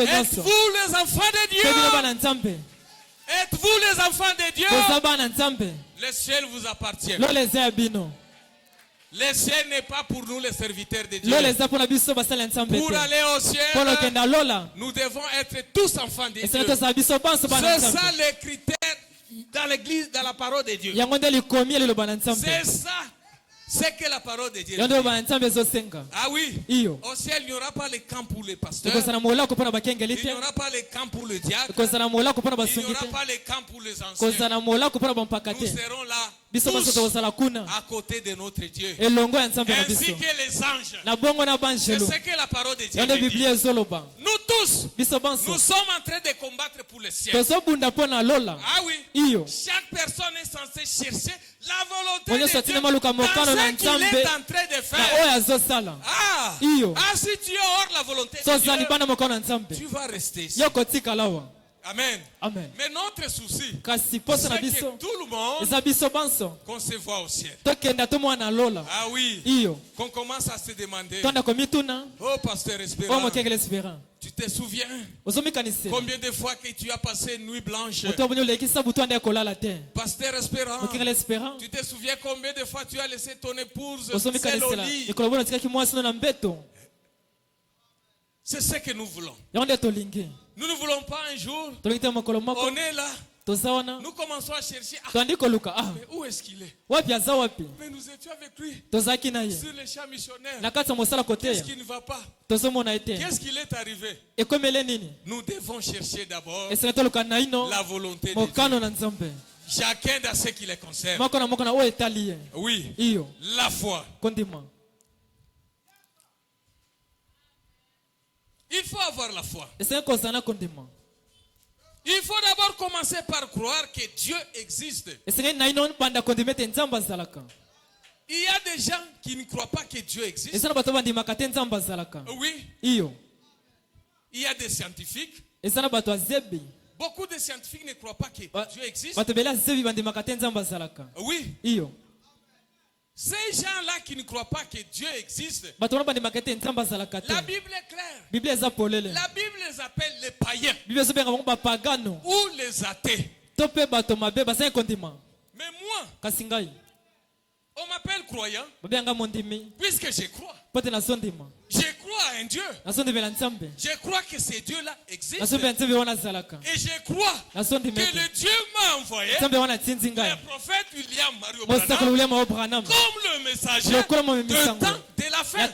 Êtes-vous les enfants de Dieu? Êtes-vous les enfants de Dieu? Le ciel vous appartient. Le ciel n'est pas pour nous les serviteurs de Dieu. Pour aller au ciel, nous devons être tous enfants de Dieu. C'est ça les critères dans l'église, dans la parole de Dieu. C'est ça. C'est que la parole de Dieu. Ah oui. Au ciel, il n'y aura pas les camps pour les pasteurs. Il n'y aura pas les camps pour le diacre. Il n'y aura pas les camps pour les anciens. Nous serons là tous à côté de notre Dieu. Ainsi que les anges. C'est ce que la parole de Dieu dit. Nous tous, nous sommes en train de combattre pour le ciel. Ah oui. Chaque personne est censée chercher la volonté de Dieu dans ce qu'il est en train de faire. Si tu es hors la volonté de Dieu, tu vas rester ici. Amen. Amen. Mais notre souci, c'est que tout le monde, qu'on se voit au ciel. Ah oui. Qu'on commence à se demander. Oh, pasteur Espérant. Tu te souviens combien de fois que tu as passé une nuit blanche? Pasteur Espérant. Tu te souviens combien de fois tu as laissé ton épouse seule au lit? C'est ce que nous voulons. Nous ne voulons pas un jour, on est là, nous commençons à chercher. Mais où est-ce qu'il est? Mais nous étions avec lui sur les champs missionnaires. Qu'est-ce qui ne va pas? Qu'est-ce qui est arrivé? Nous devons chercher d'abord la volonté de Dieu. Chacun dans ce qui les concerne. Oui, la foi. Il faut avoir la foi. Il faut d'abord commencer par croire que Dieu existe. Il y a des gens qui ne croient pas que Dieu existe. Oui. Il y a des scientifiques. Beaucoup de scientifiques ne croient pas que Dieu existe. Oui. Ces gens-là qui ne croient pas que Dieu existe, la Bible est claire. La Bible les appelle les païens ou les athées. Mais moi, on m'appelle croyant puisque je crois. Je crois à un Dieu. Je crois que ce Dieu-là existe. Et je crois que le Dieu m'a envoyé, le prophète William Branham, comme le messager de la fin.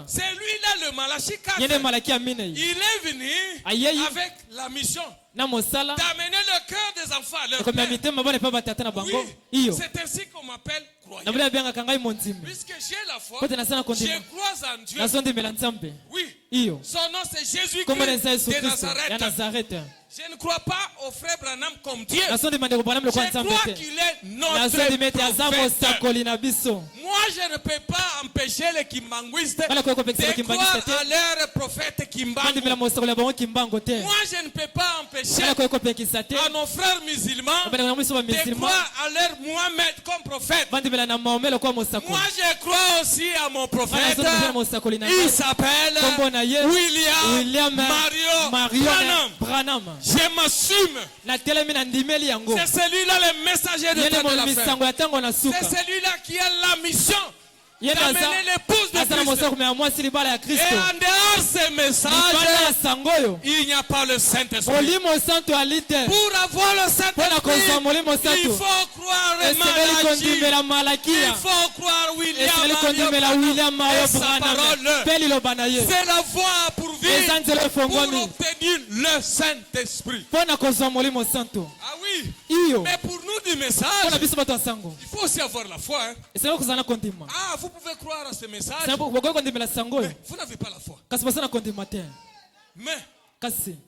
C'est lui-là le Malachi 4. Il est venu avec la mission d'amener le cœur des enfants à leur père. Oui, c'est ainsi qu'on m'appelle croyant. Puisque j'ai la foi, je crois en Dieu. Oui, son nom c'est Jésus-Christ de Nazareth. Je ne crois pas au frère Branham comme Dieu. Je crois qu'il est notre prophète. Moi, je ne peux pas empêcher les Kimbanguistes de croire à leur prophète Kimbangu. Moi, je ne peux pas empêcher à nos frères musulmans de croire à leur Mohamed comme prophète. Moi, je crois aussi à mon prophète. Il s'appelle William Mario Branham. Je m'assume. C'est celui-là le messager de la fin. C'est celui-là qui a la mission d'amener l'épouse de Christ. Et en dehors de ce message, il n'y a pas le Saint-Esprit. Pour avoir le Saint-Esprit, il faut croire Malachi. Il faut croire William Mario et sa parole. C'est la voie pour vivre, pour obtenir le Saint-Esprit. Ah oui. Mais pour nous du message, il faut aussi avoir la foi. Ah, vous pouvez croire à ce message, mais vous n'avez pas la foi. Mais,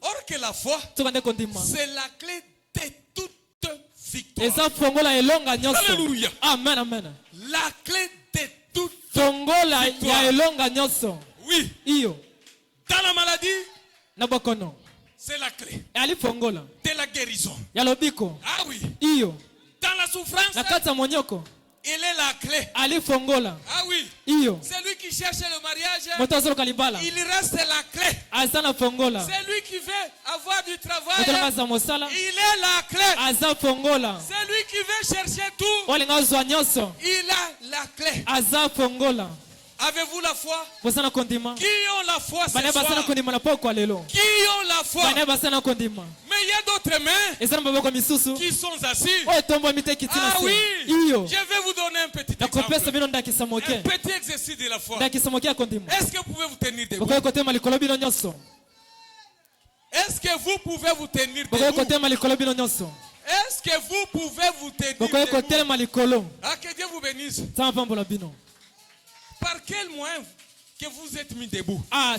or que la foi, c'est la clé de toute victoire. Alléluia. Amen, amen. La clé de toute victoire. Oui. Dans la maladie, c'est la clé de la guérison. Ah oui. Dans la souffrance, il est la clé. Ah oui. C'est lui qui cherche le mariage. Il reste la clé. C'est lui qui veut avoir du travail. Il est la clé. C'est lui qui veut chercher tout. Il a la la clé. Aza fongola. Avez-vous la foi? Qui ont la foi ce soir? Qui ont la foi? Mais il y a d'autres mains qui sont assis. Ah oui, je vais vous donner un petit exemple. Un petit exercice de la foi. Est-ce que vous pouvez vous tenir debout? Est-ce que vous pouvez vous tenir debout? Est-ce que vous pouvez vous tenir debout? Ah, que Dieu vous bénisse. Par quel moyen que vous êtes mis debout? Ah,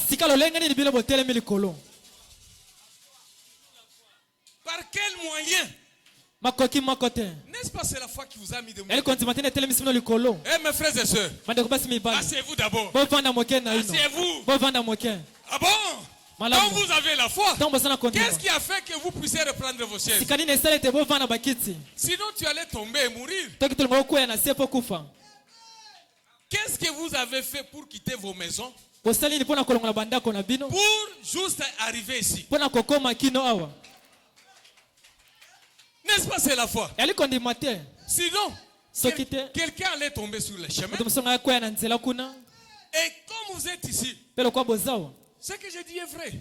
par quel moyen? N'est-ce pas c'est la foi qui vous a mis debout? Eh mes frères et sœurs, asseyez-vous d'abord. Asseyez-vous. Ah bon? Quand vous avez la foi, qu'est-ce qui a fait que vous puissiez reprendre vos chaises? Sinon tu allais tomber et mourir. Qu'est-ce que vous avez fait pour quitter vos maisons? Pour juste arriver ici. N'est-ce pas c'est la foi? Sinon, quelqu'un allait tomber sur le chemin. Et comme vous êtes ici, ce que je dis est vrai.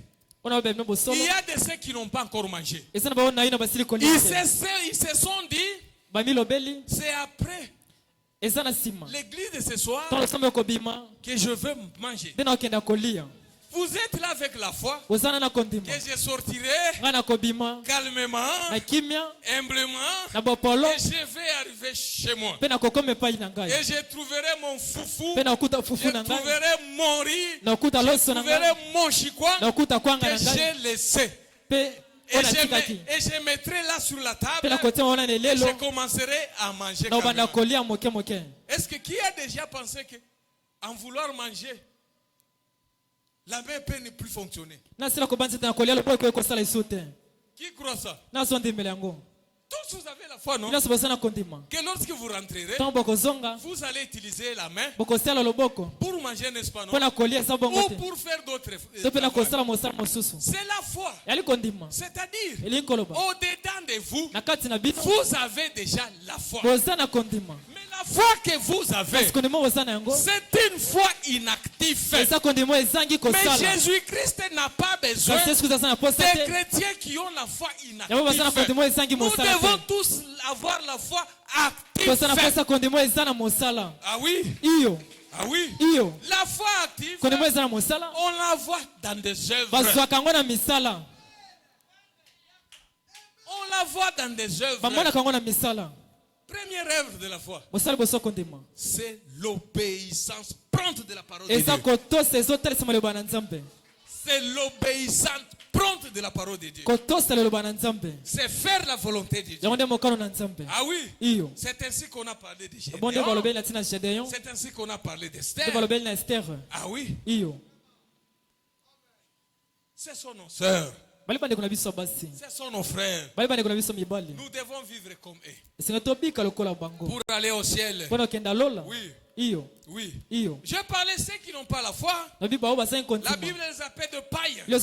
Il y a de ceux qui n'ont pas encore mangé. Ils se sont dit, c'est après l'église de ce soir que je veux manger. Vous êtes là avec la foi que je sortirai calmement, humblement, et je vais arriver chez moi. Et je trouverai mon foufou, je trouverai mon riz, je trouverai mon chikwa que j'ai laissé. Et je mettrai là sur la table et je commencerai à manger. Est-ce que qui a déjà pensé que en vouloir manger, la main peut ne plus fonctionner? Qui croit ça? Tous vous avez la foi, non? Que lorsque vous rentrerez, vous allez utiliser la main pour manger, n'est-ce pas, non? Ou pour faire d'autres. C'est la foi. C'est-à-dire, au-dedans de vous, vous avez déjà la foi. Mais la foi que vous avez, c'est une foi inactive. Mais Jésus-Christ n'a pas besoin des chrétiens qui ont la foi inactive. Nous devons tous avoir la foi active. Ah oui? Ah oui? La foi active, on la voit dans des œuvres. On la voit dans des œuvres. Première œuvre de la foi, c'est l'obéissance prompte de la parole de Dieu. C'est l'obéissance prompte de la parole de Dieu. C'est faire la volonté de Dieu. Ah oui. C'est ainsi qu'on a parlé de Gédéon. C'est ainsi qu'on a parlé d'Esther. Ah oui. Ce sont nos sœurs. Ce sont nos frères. Nous devons vivre comme eux pour aller au ciel. Oui. Oui. Je parlais de ceux qui n'ont pas la foi. La Bible les appelle de païens. Les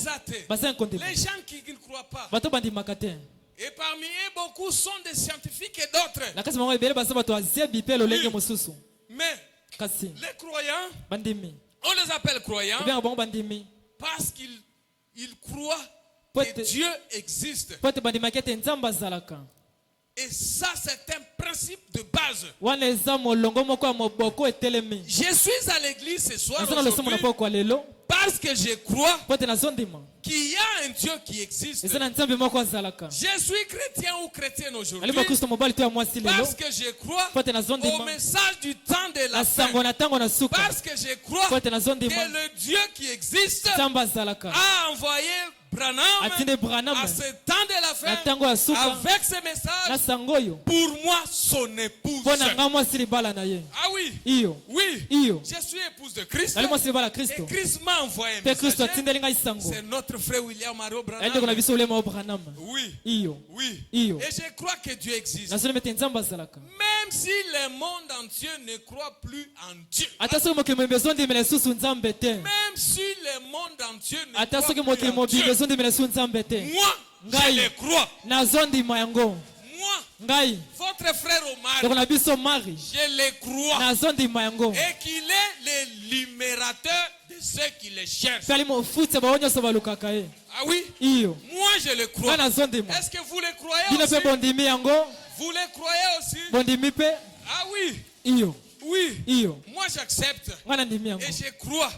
athées. Les gens qui ne croient pas. Et parmi eux, beaucoup sont des scientifiques et d'autres. Mais les croyants, on les appelle croyants parce qu'ils croient que Dieu existe. Et ça, c'est un principe de base. Je suis à l'église ce soir parce que je crois qu'il y a un Dieu qui existe. Je suis chrétien ou chrétienne aujourd'hui parce que je crois au message du temps de la fin. Parce que je crois que le Dieu qui existe a envoyé Branham à ce temps de la fin avec ce message pour moi son épouse. Ah oui. Je suis épouse de Christ et Christ m'a envoyé un message. C'est notre frère William Mario Branham. Oui. Et je crois que Dieu existe. Même si le monde entier ne croit plus en Dieu. Même si le monde entier ne croit plus en Dieu. Moi, je le crois. Moi, votre frère Omar, je le crois, et qu'il est le libérateur de ceux qui le cherchent. Ah oui? Moi je le crois. Est-ce que vous le croyez aussi? Vous le croyez aussi? Ah oui? Oui. Moi j'accepte. Et je crois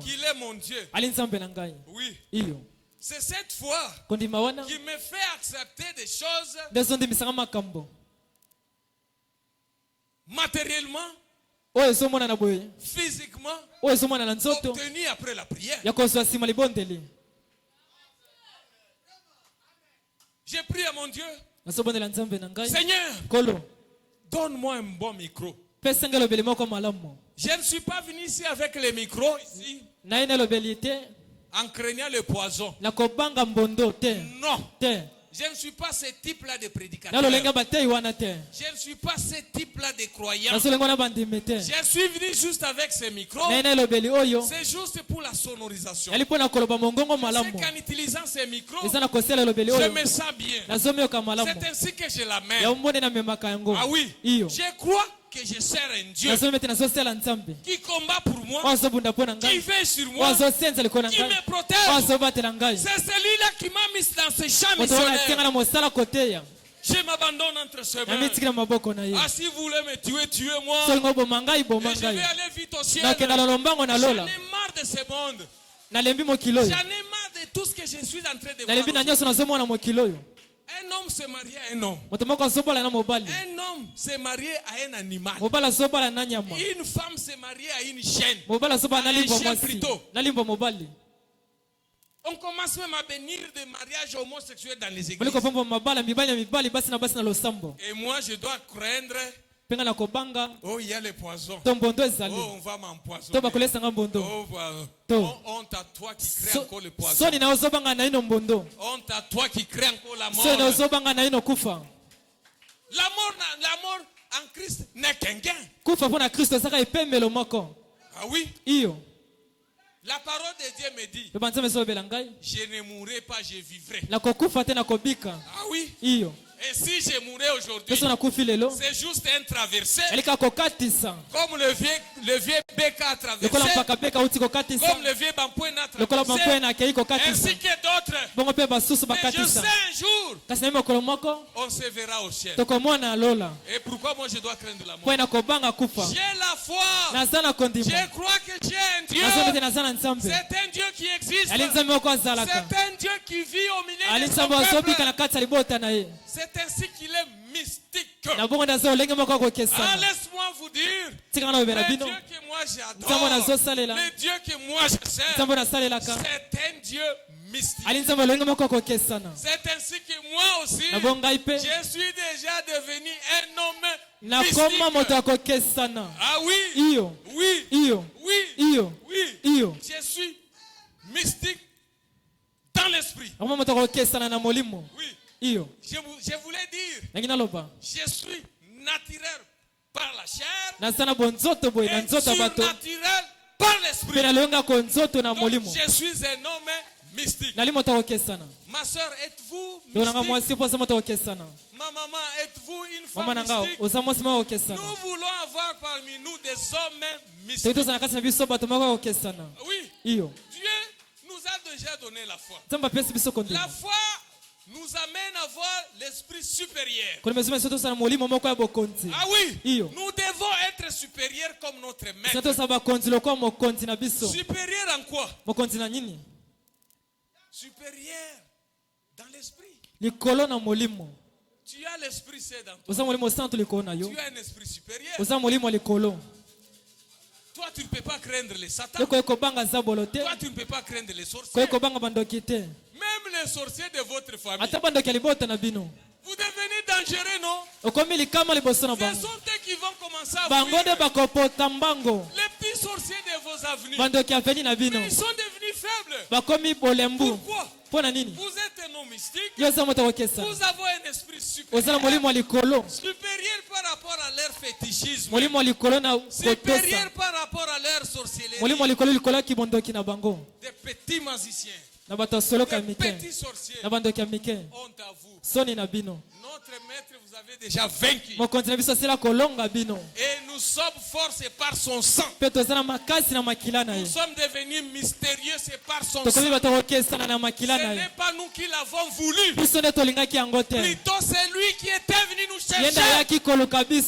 qu'il est mon Dieu. Oui. C'est cette foi qui me fait accepter des choses matériellement, physiquement, obtenues après la prière. J'ai prié à mon Dieu, Seigneur, donne-moi un bon micro. Je ne suis pas venu ici avec les micros ici en craignant le poison. Non. Je ne suis pas ce type-là de prédicateur. Je ne suis pas ce type-là de croyant. Je suis venu juste avec ces micros. C'est juste pour la sonorisation. C'est qu'en utilisant ces micros, je me sens bien. C'est ainsi que je la mets. Ah oui. Je crois que je sers un Dieu qui combat pour moi, qui veille sur moi, qui me protège. C'est celui-là qui m'a mis dans ce champ missionnaire. Je m'abandonne entre ses mains. Ah, si vous voulez me tuer, tuez-moi. Et je vais aller vite au ciel. J'en ai marre de ce monde. J'en ai marre de tout ce que je suis en train de voir. Un homme se marie à un homme. Un homme se marie à un animal. Une femme se marie à une chienne. Un chien plutôt. On commence même à bénir des mariages homosexuels dans les églises. Et moi je dois craindre. Oh, il y a le poison. Oh, on va m'empoisonner. Oh, honte à toi qui crée encore le poison. Honte à toi qui crée encore la mort. La mort en Christ n'est qu'un gain. Ah oui? La parole de Dieu me dit, je ne mourrai pas, je vivrai. Ah oui? Et si je mourais aujourd'hui, c'est juste un traversé. Comme le vieux Beka a traversé. Comme le vieux Bampoué a traversé. Ainsi que d'autres. Mais je sais un jour, on se verra au ciel. Et pourquoi moi je dois craindre la mort? J'ai la foi. Je crois que j'ai un Dieu. C'est un Dieu qui existe. C'est un Dieu qui vit au milieu de son peuple. C'est ainsi qu'il est mystique. Ah, laisse-moi vous dire, le Dieu que moi j'adore, le Dieu que moi je sers, c'est un Dieu mystique. C'est ainsi que moi aussi, je suis déjà devenu un homme mystique. Ah oui, oui, je suis mystique dans l'esprit. Oui. Je voulais dire, je suis naturel par la chair et surnaturel par l'esprit. Donc, je suis un homme mystique. Ma soeur, êtes-vous mystique? Ma maman, êtes-vous une femme mystique? Nous voulons avoir parmi nous des hommes mystiques. Oui, Dieu nous a déjà donné la foi. La foi nous amène à voir l'esprit supérieur. Ah oui, nous devons être supérieurs comme notre maître. Supérieur en quoi? Supérieur dans l'esprit. Tu as l'esprit c'est dans toi. Tu as un esprit supérieur. Toi tu ne peux pas craindre les satans. Toi tu ne peux pas craindre les sorciers. Même les sorciers de votre famille. Vous devenez dangereux, non? Ce sont eux qui vont commencer à fuir. Les petits sorciers de vos avenues. Mais ils sont devenus faibles. Pourquoi? Vous êtes un homme mystique. Vous avez un esprit supérieur. Supérieur par rapport à leur fétichisme. Supérieur par rapport à leur sorcellerie. Des petits magiciens. Des petits sorciers. Honte à vous. Notre maître vous avez déjà vaincu. Et nous sommes forts, c'est par son sang. Nous sommes devenus mystérieux, c'est par son sang. Ce n'est pas nous qui l'avons voulu. Plutôt c'est lui qui était venu nous chercher.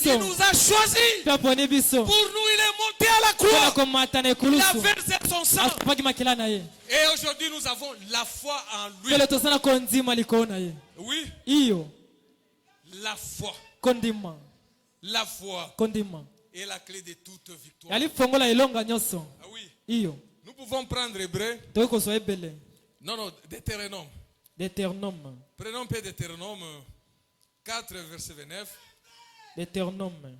Il nous a choisis. Pour nous, il est monté à la croix. Il a versé son sang. Et aujourd'hui, nous avons la foi en lui. Oui. La foi. La foi est la clé de toute victoire. Ah oui. Nous pouvons prendre Hébreu. Non, Deutéronome. Prenons un peu Deutéronome 4, verset 29. Deutéronome.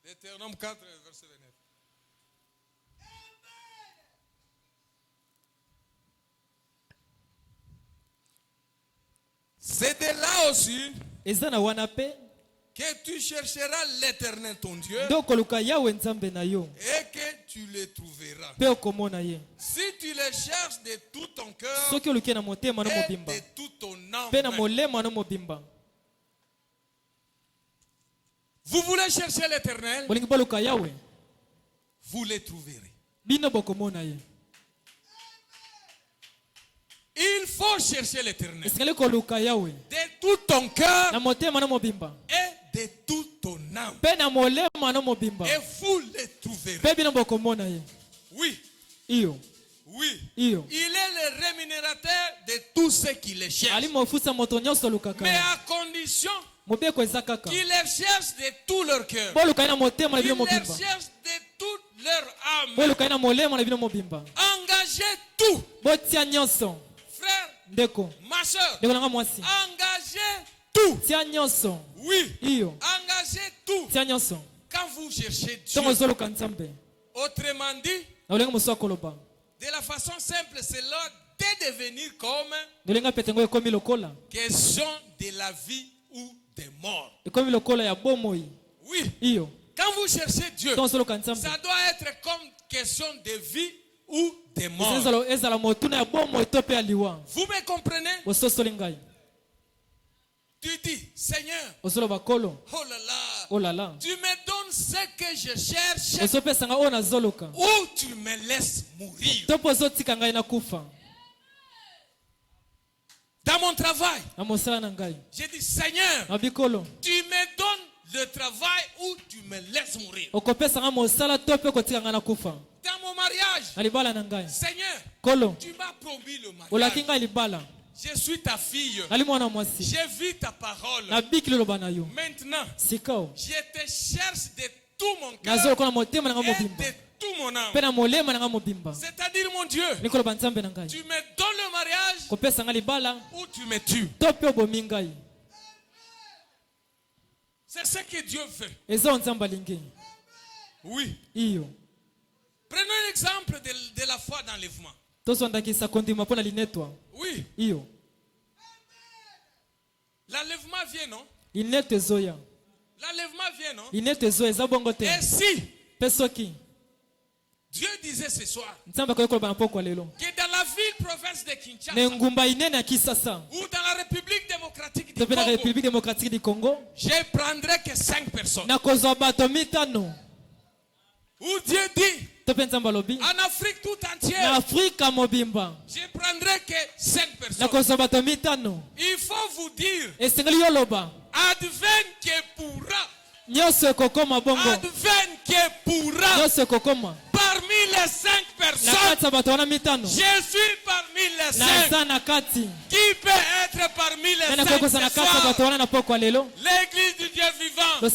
Deutéronome 4, verset 29. C'est de là aussi que tu chercheras l'Éternel ton Dieu et que tu le trouveras. Si tu le cherches de tout ton cœur et de toute ton âme. Vous voulez chercher l'Éternel, vous le trouverez. Il faut chercher l'Éternel de tout ton cœur et de toute ton âme. Et vous le trouverez. Oui. Oui. Il est le rémunérateur de tous ceux qui le cherchent. Mais à condition qu'ils le cherchent de tout leur cœur. Qu'ils le cherchent de toute leur âme. Engagez tout. Frère, ma soeur, engagez tout. Oui, engagez tout. Quand vous cherchez Dieu, autrement dit, de la façon simple, c'est là de devenir comme question de la vie ou des morts. Oui, quand vous cherchez Dieu, ça doit être comme question de vie ou de mort. Vous me comprenez? Tu dis, Seigneur, oh là là, tu me donnes ce que je cherche ou tu me laisses mourir. Dans mon travail, j'ai dit, Seigneur, tu me donnes le travail ou tu me laisses mourir. Dans mon mariage, Seigneur, tu m'as promis le mariage. Je suis ta fille. J'ai vu ta parole. Maintenant, je te cherche de tout mon cœur et de tout mon âme. C'est-à-dire, mon Dieu, tu me donnes le mariage ou tu me tues. C'est ce que Dieu veut. Oui. Prenons l'exemple de la foi d'enlèvement. Oui. L'enlèvement vient, non? L'enlèvement vient, non? Et si Dieu disait ce soir que dans la ville province de Kinshasa ou dans la République démocratique du Congo, je prendrai que 5 personnes. Ou Dieu dit en Afrique tout entière, je prendrai que 5 personnes. Il faut vous dire, advienne que pourra. Advienne que pourra. Parmi les 5 personnes, je suis parmi les 5. Qui peut être parmi les 5 ce soir? L'église du Dieu vivant. Qui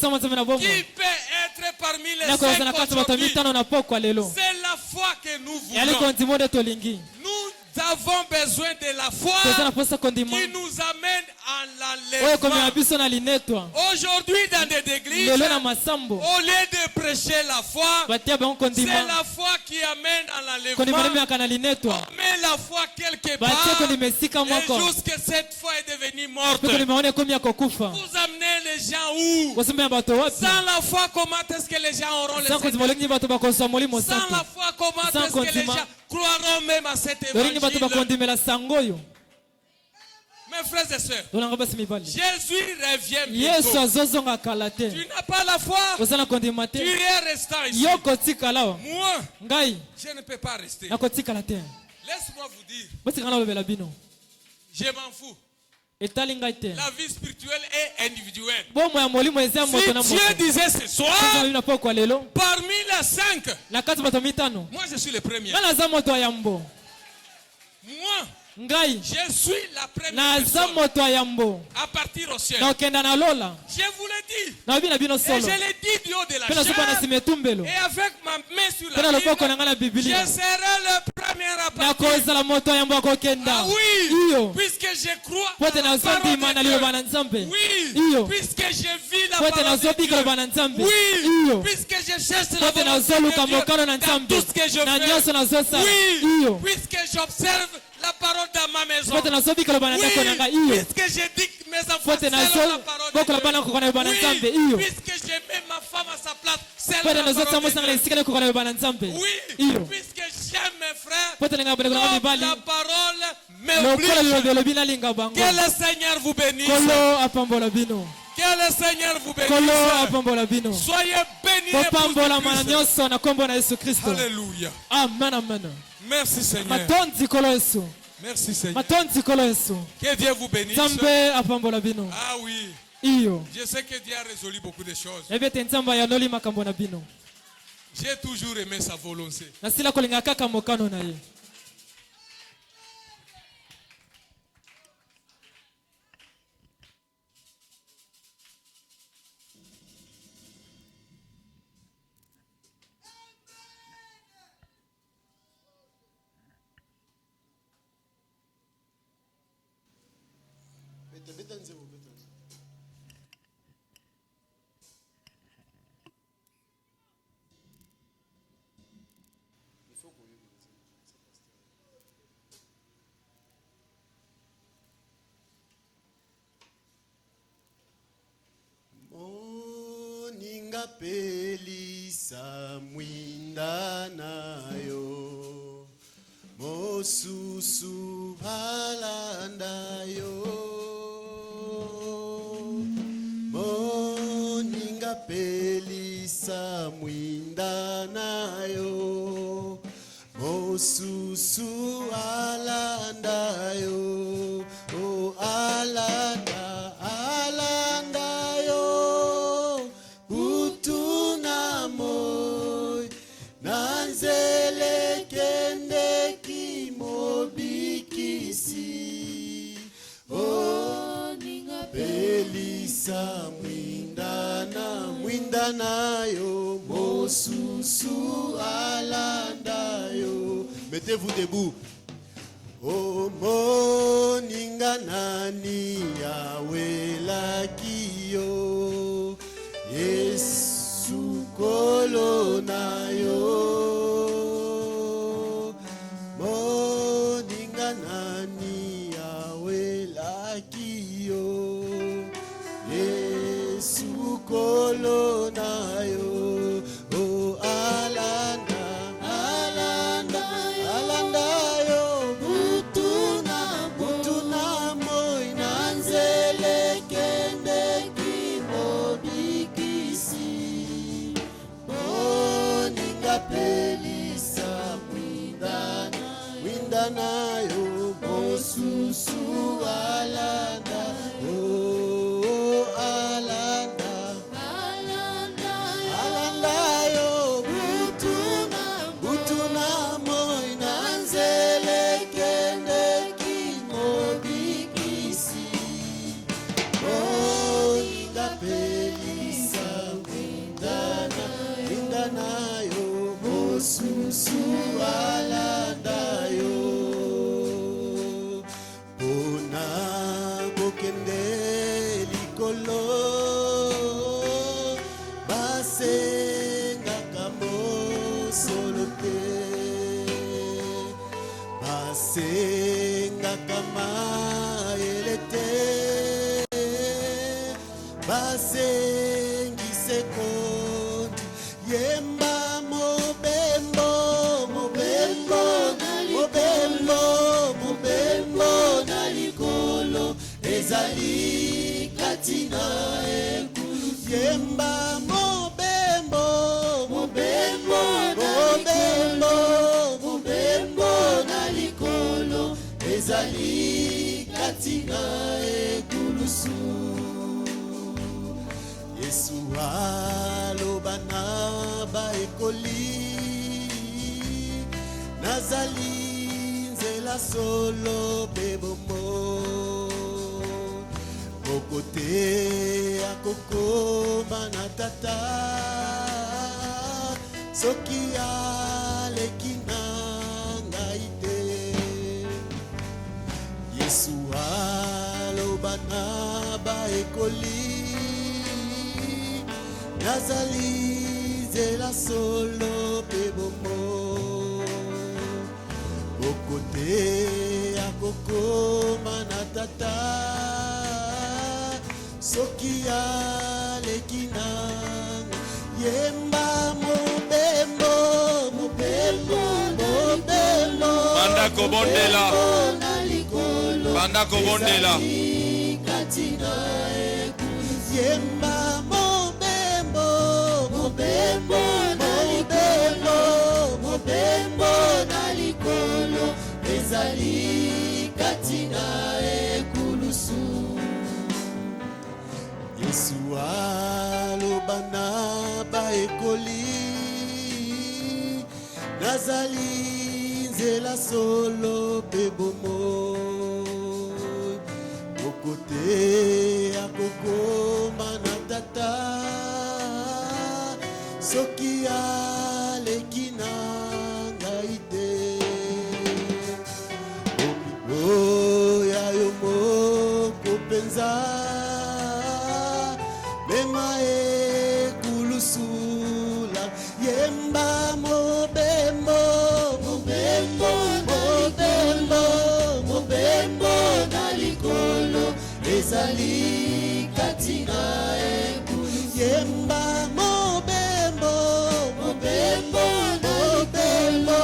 peut être parmi les 5 aujourd'hui? C'est la foi que nous voulons. Nous avons besoin de la foi qui nous amène à l'enlèvement. Aujourd'hui dans des églises, au lieu de prêcher la foi, c'est la foi qui amène à l'enlèvement. On met la foi quelque part et jusqu'à cette foi est devenue morte. Vous amenez les gens où? Sans la foi, comment est-ce que les gens auront les Sans la foi, comment est-ce que les gens croiront même à cet évangile. Mes frères et sœurs, Jésus revient bientôt. Tu n'as pas la foi, tu es restant ici. Moi, je ne peux pas rester. Laisse-moi vous dire, je m'en fous. La vie spirituelle est individuelle. Si Dieu disait ce soir, parmi les 5, moi je suis le premier. Moi, je suis la première personne à partir au ciel. Je vous l'ai dit. Et je l'ai dit du haut de la chair. Et avec ma main sur la Bible, je serai le premier à partir. Ah oui, puisque je crois à la parole de Dieu. Oui, puisque je vis la parole de Dieu. Oui, puisque je cherche la volonté de Dieu dans tout ce que je fais. Oui, puisque j'observe la parole dans ma maison. Oui, puisque je dis que mes enfants c'est la parole de Dieu. Oui, puisque je mets ma femme à sa place, c'est la parole de Dieu. Oui, puisque j'aime mes frères, donc la parole m'oblige. Que le Seigneur vous bénisse. Que le Seigneur vous bénisse. Soyez bénis. Alléluia. Amen, amen. Merci Seigneur. Merci Seigneur. Que Dieu vous bénisse. Ah oui. Je sais que Dieu a résolu beaucoup de choses. J'ai toujours aimé sa volonté. Pelisa mwinda nayo mosusu balanda yo moninga pelisa mwinda nayo mosusu alanda yo o alanda mwinda nayo mosusu alanda yo. Mettez-vous debout. Oh moninga nani yawela kiyo Yesu kolo nayo moninga nani yawela kiyo Kolo nayo, oh alanda, alanda, alanda yo, butuna moi nanzele kende kimo bikisi, moninga pelisa mwinda nayo, mosusu alanda, oh alanda. Susu alanda yo Bona bokende likolo Basenga kamo solote Basenga kama elete Basengi sekondi Yemba Mobembo katina ekulu yemba mobembo mobembo mobembo mobembo na likolo ezali katina ekulusu Yesu aloba na baekoli nazali nzela solo bebomo kokote akokoma na tata soki aleki na ngai te Yesu aloba na baekoli nazali nzela solo bebomo kokote akokoma na tata soki aleki na yemba mobembo mobembo mobembo banda kobondela banda kobondela yemba mobembo mobembo mobembo mobembo na likolo ezali katina ekulusu Yesu aloba na baekoli nazali nzela solo bebomo kokote akokoma na tata soki aleki na ngai te oya yo moko penza mema ekulusula yemba mobembo mobembo mobembo mobembo na likolo ezali katina ekulu yemba mobembo mobembo mobembo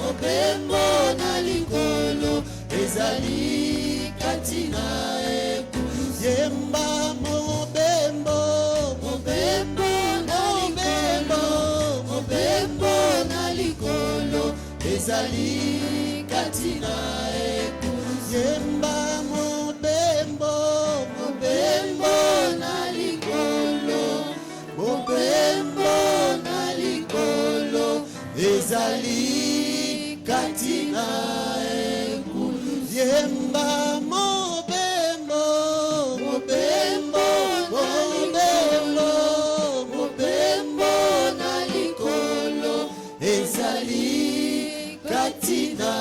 mobembo na likolo ezali katina ekulu yemba mobembo mobembo mobembo mobembo na likolo ezali katina ekulu yemba mobembo mobembo na likolo mobembo na likolo ezali katina ekulu yemba mobembo mobembo mobembo mobembo na likolo ezali katina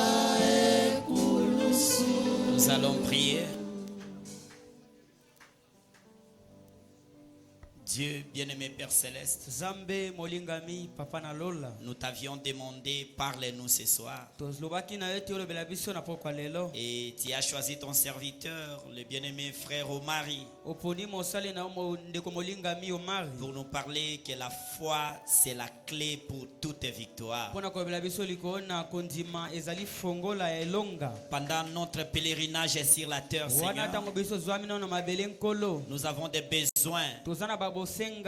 ekulusu. Nous allons prier. Dieu, bien-aimé Père Céleste, Zambe molingami papa na lola. nous t'avions demandé, parle-nous ce soir. Et tu as choisi ton serviteur, le bien-aimé frère Omari, pour nous parler que la foi, c'est la clé pour toute victoire. Pendant notre pèlerinage sur la terre, Seigneur, nous avons des besoins.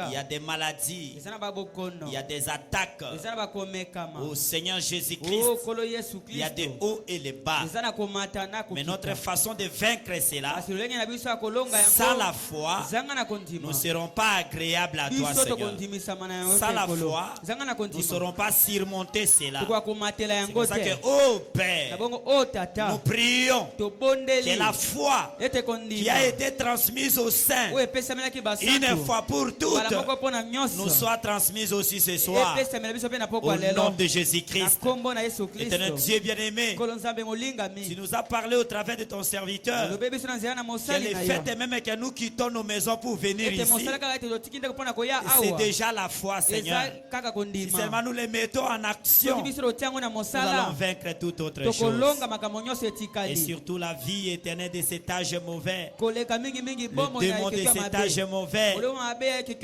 Il y a des maladies, il y a des attaques. Au Seigneur Jésus-Christ, il y a des hauts et les bas. Mais notre façon de vaincre cela, sans la foi, nous ne serons pas agréables à toi, Seigneur. Sans la foi, nous ne serons pas surmonter cela. C'est pour ça que, oh Père, nous prions que la foi qui a été transmise au sein une fois pour toutes nous soit transmise aussi ce soir au nom de Jésus-Christ. Éternel Dieu bien-aimé, tu nous as parlé au travers de ton serviteur que les fêtes même que nous quittons nos maisons pour venir ici, c'est déjà la foi, Seigneur. Si seulement nous les mettons en action, nous allons vaincre toute autre chose. Et surtout la vie éternelle de cet âge mauvais, le démon de cet âge mauvais. Au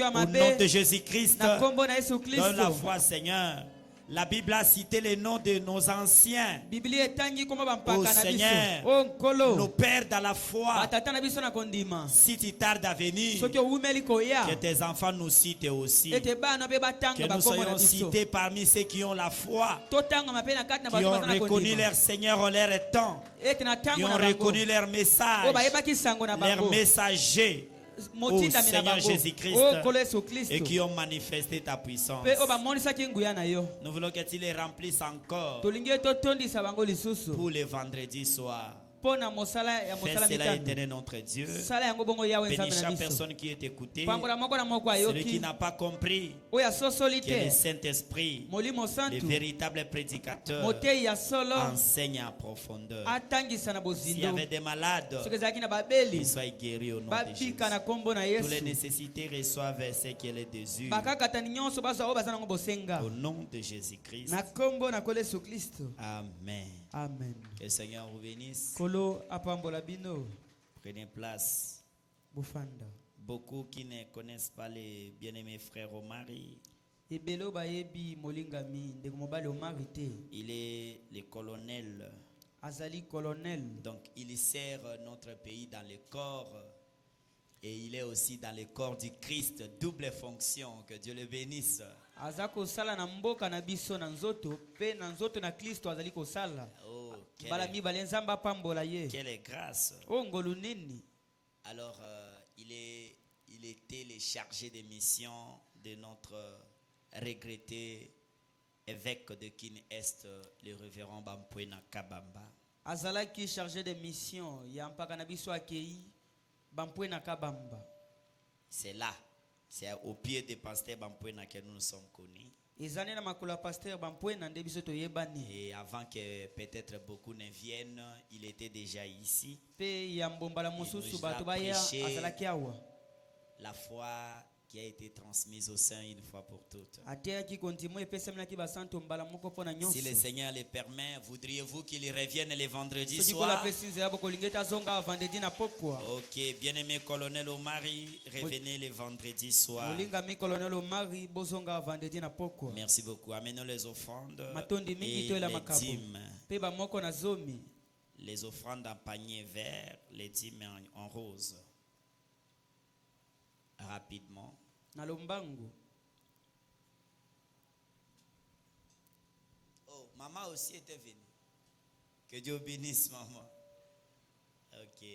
nom de Jésus-Christ, donne la foi, Seigneur. La Bible a cité les noms de nos anciens. Oh Seigneur, nos pères dans la foi. Si tu tardes à venir, que tes enfants nous citent aussi. Que nous soyons cités parmi ceux qui ont la foi, qui ont reconnu leur Seigneur en leur temps, qui ont reconnu leur message, leur messager. Oh Seigneur Jésus-Christ, et qui ont manifesté ta puissance. Nous voulons que tu les remplisses encore pour le vendredi soir. Fais cela, éternel notre Dieu. Bénis chaque personne qui est écoutée. Celui qui n'a pas compris que le Saint-Esprit, le véritable prédicateur, enseigne en profondeur. S'il y avait des malades, qu'ils soient guéris au nom de Jésus. Toutes les nécessités reçoivent ce qu'elle est désir. Au nom de Jésus-Christ. Amen. Amen. Que le Seigneur vous bénisse. Prenez place. Beaucoup qui ne connaissent pas les bien-aimés frères Omari. Il est le colonel. Donc il sert notre pays dans le corps. Et il est aussi dans le corps du Christ. Double fonction. Que Dieu le bénisse. Oh, quelle grâce. Alors, il était le chargé de mission de notre regretté évêque de Kin Est, le révérend Bampuena Kabamba. Azalaki chargé de mission, Yampakanabiso Akei, Bampuena Kabamba. C'est là, c'est au pied des pasteurs Bampuena que nous nous sommes connus. Et avant que peut-être beaucoup ne viennent, il était déjà ici. Il nous a prêché la foi qui a été transmise au sein une fois pour toutes. Si le Seigneur le permet, voudriez-vous qu'il revienne le vendredi soir? Ok, bien-aimé colonel Omari, revenez le vendredi soir. Merci beaucoup. Amenons les offrandes et les dîmes. Les offrandes en panier vert, les dîmes en rose. Rapidement. Oh, maman aussi était venue. Que Dieu bénisse maman. Ok.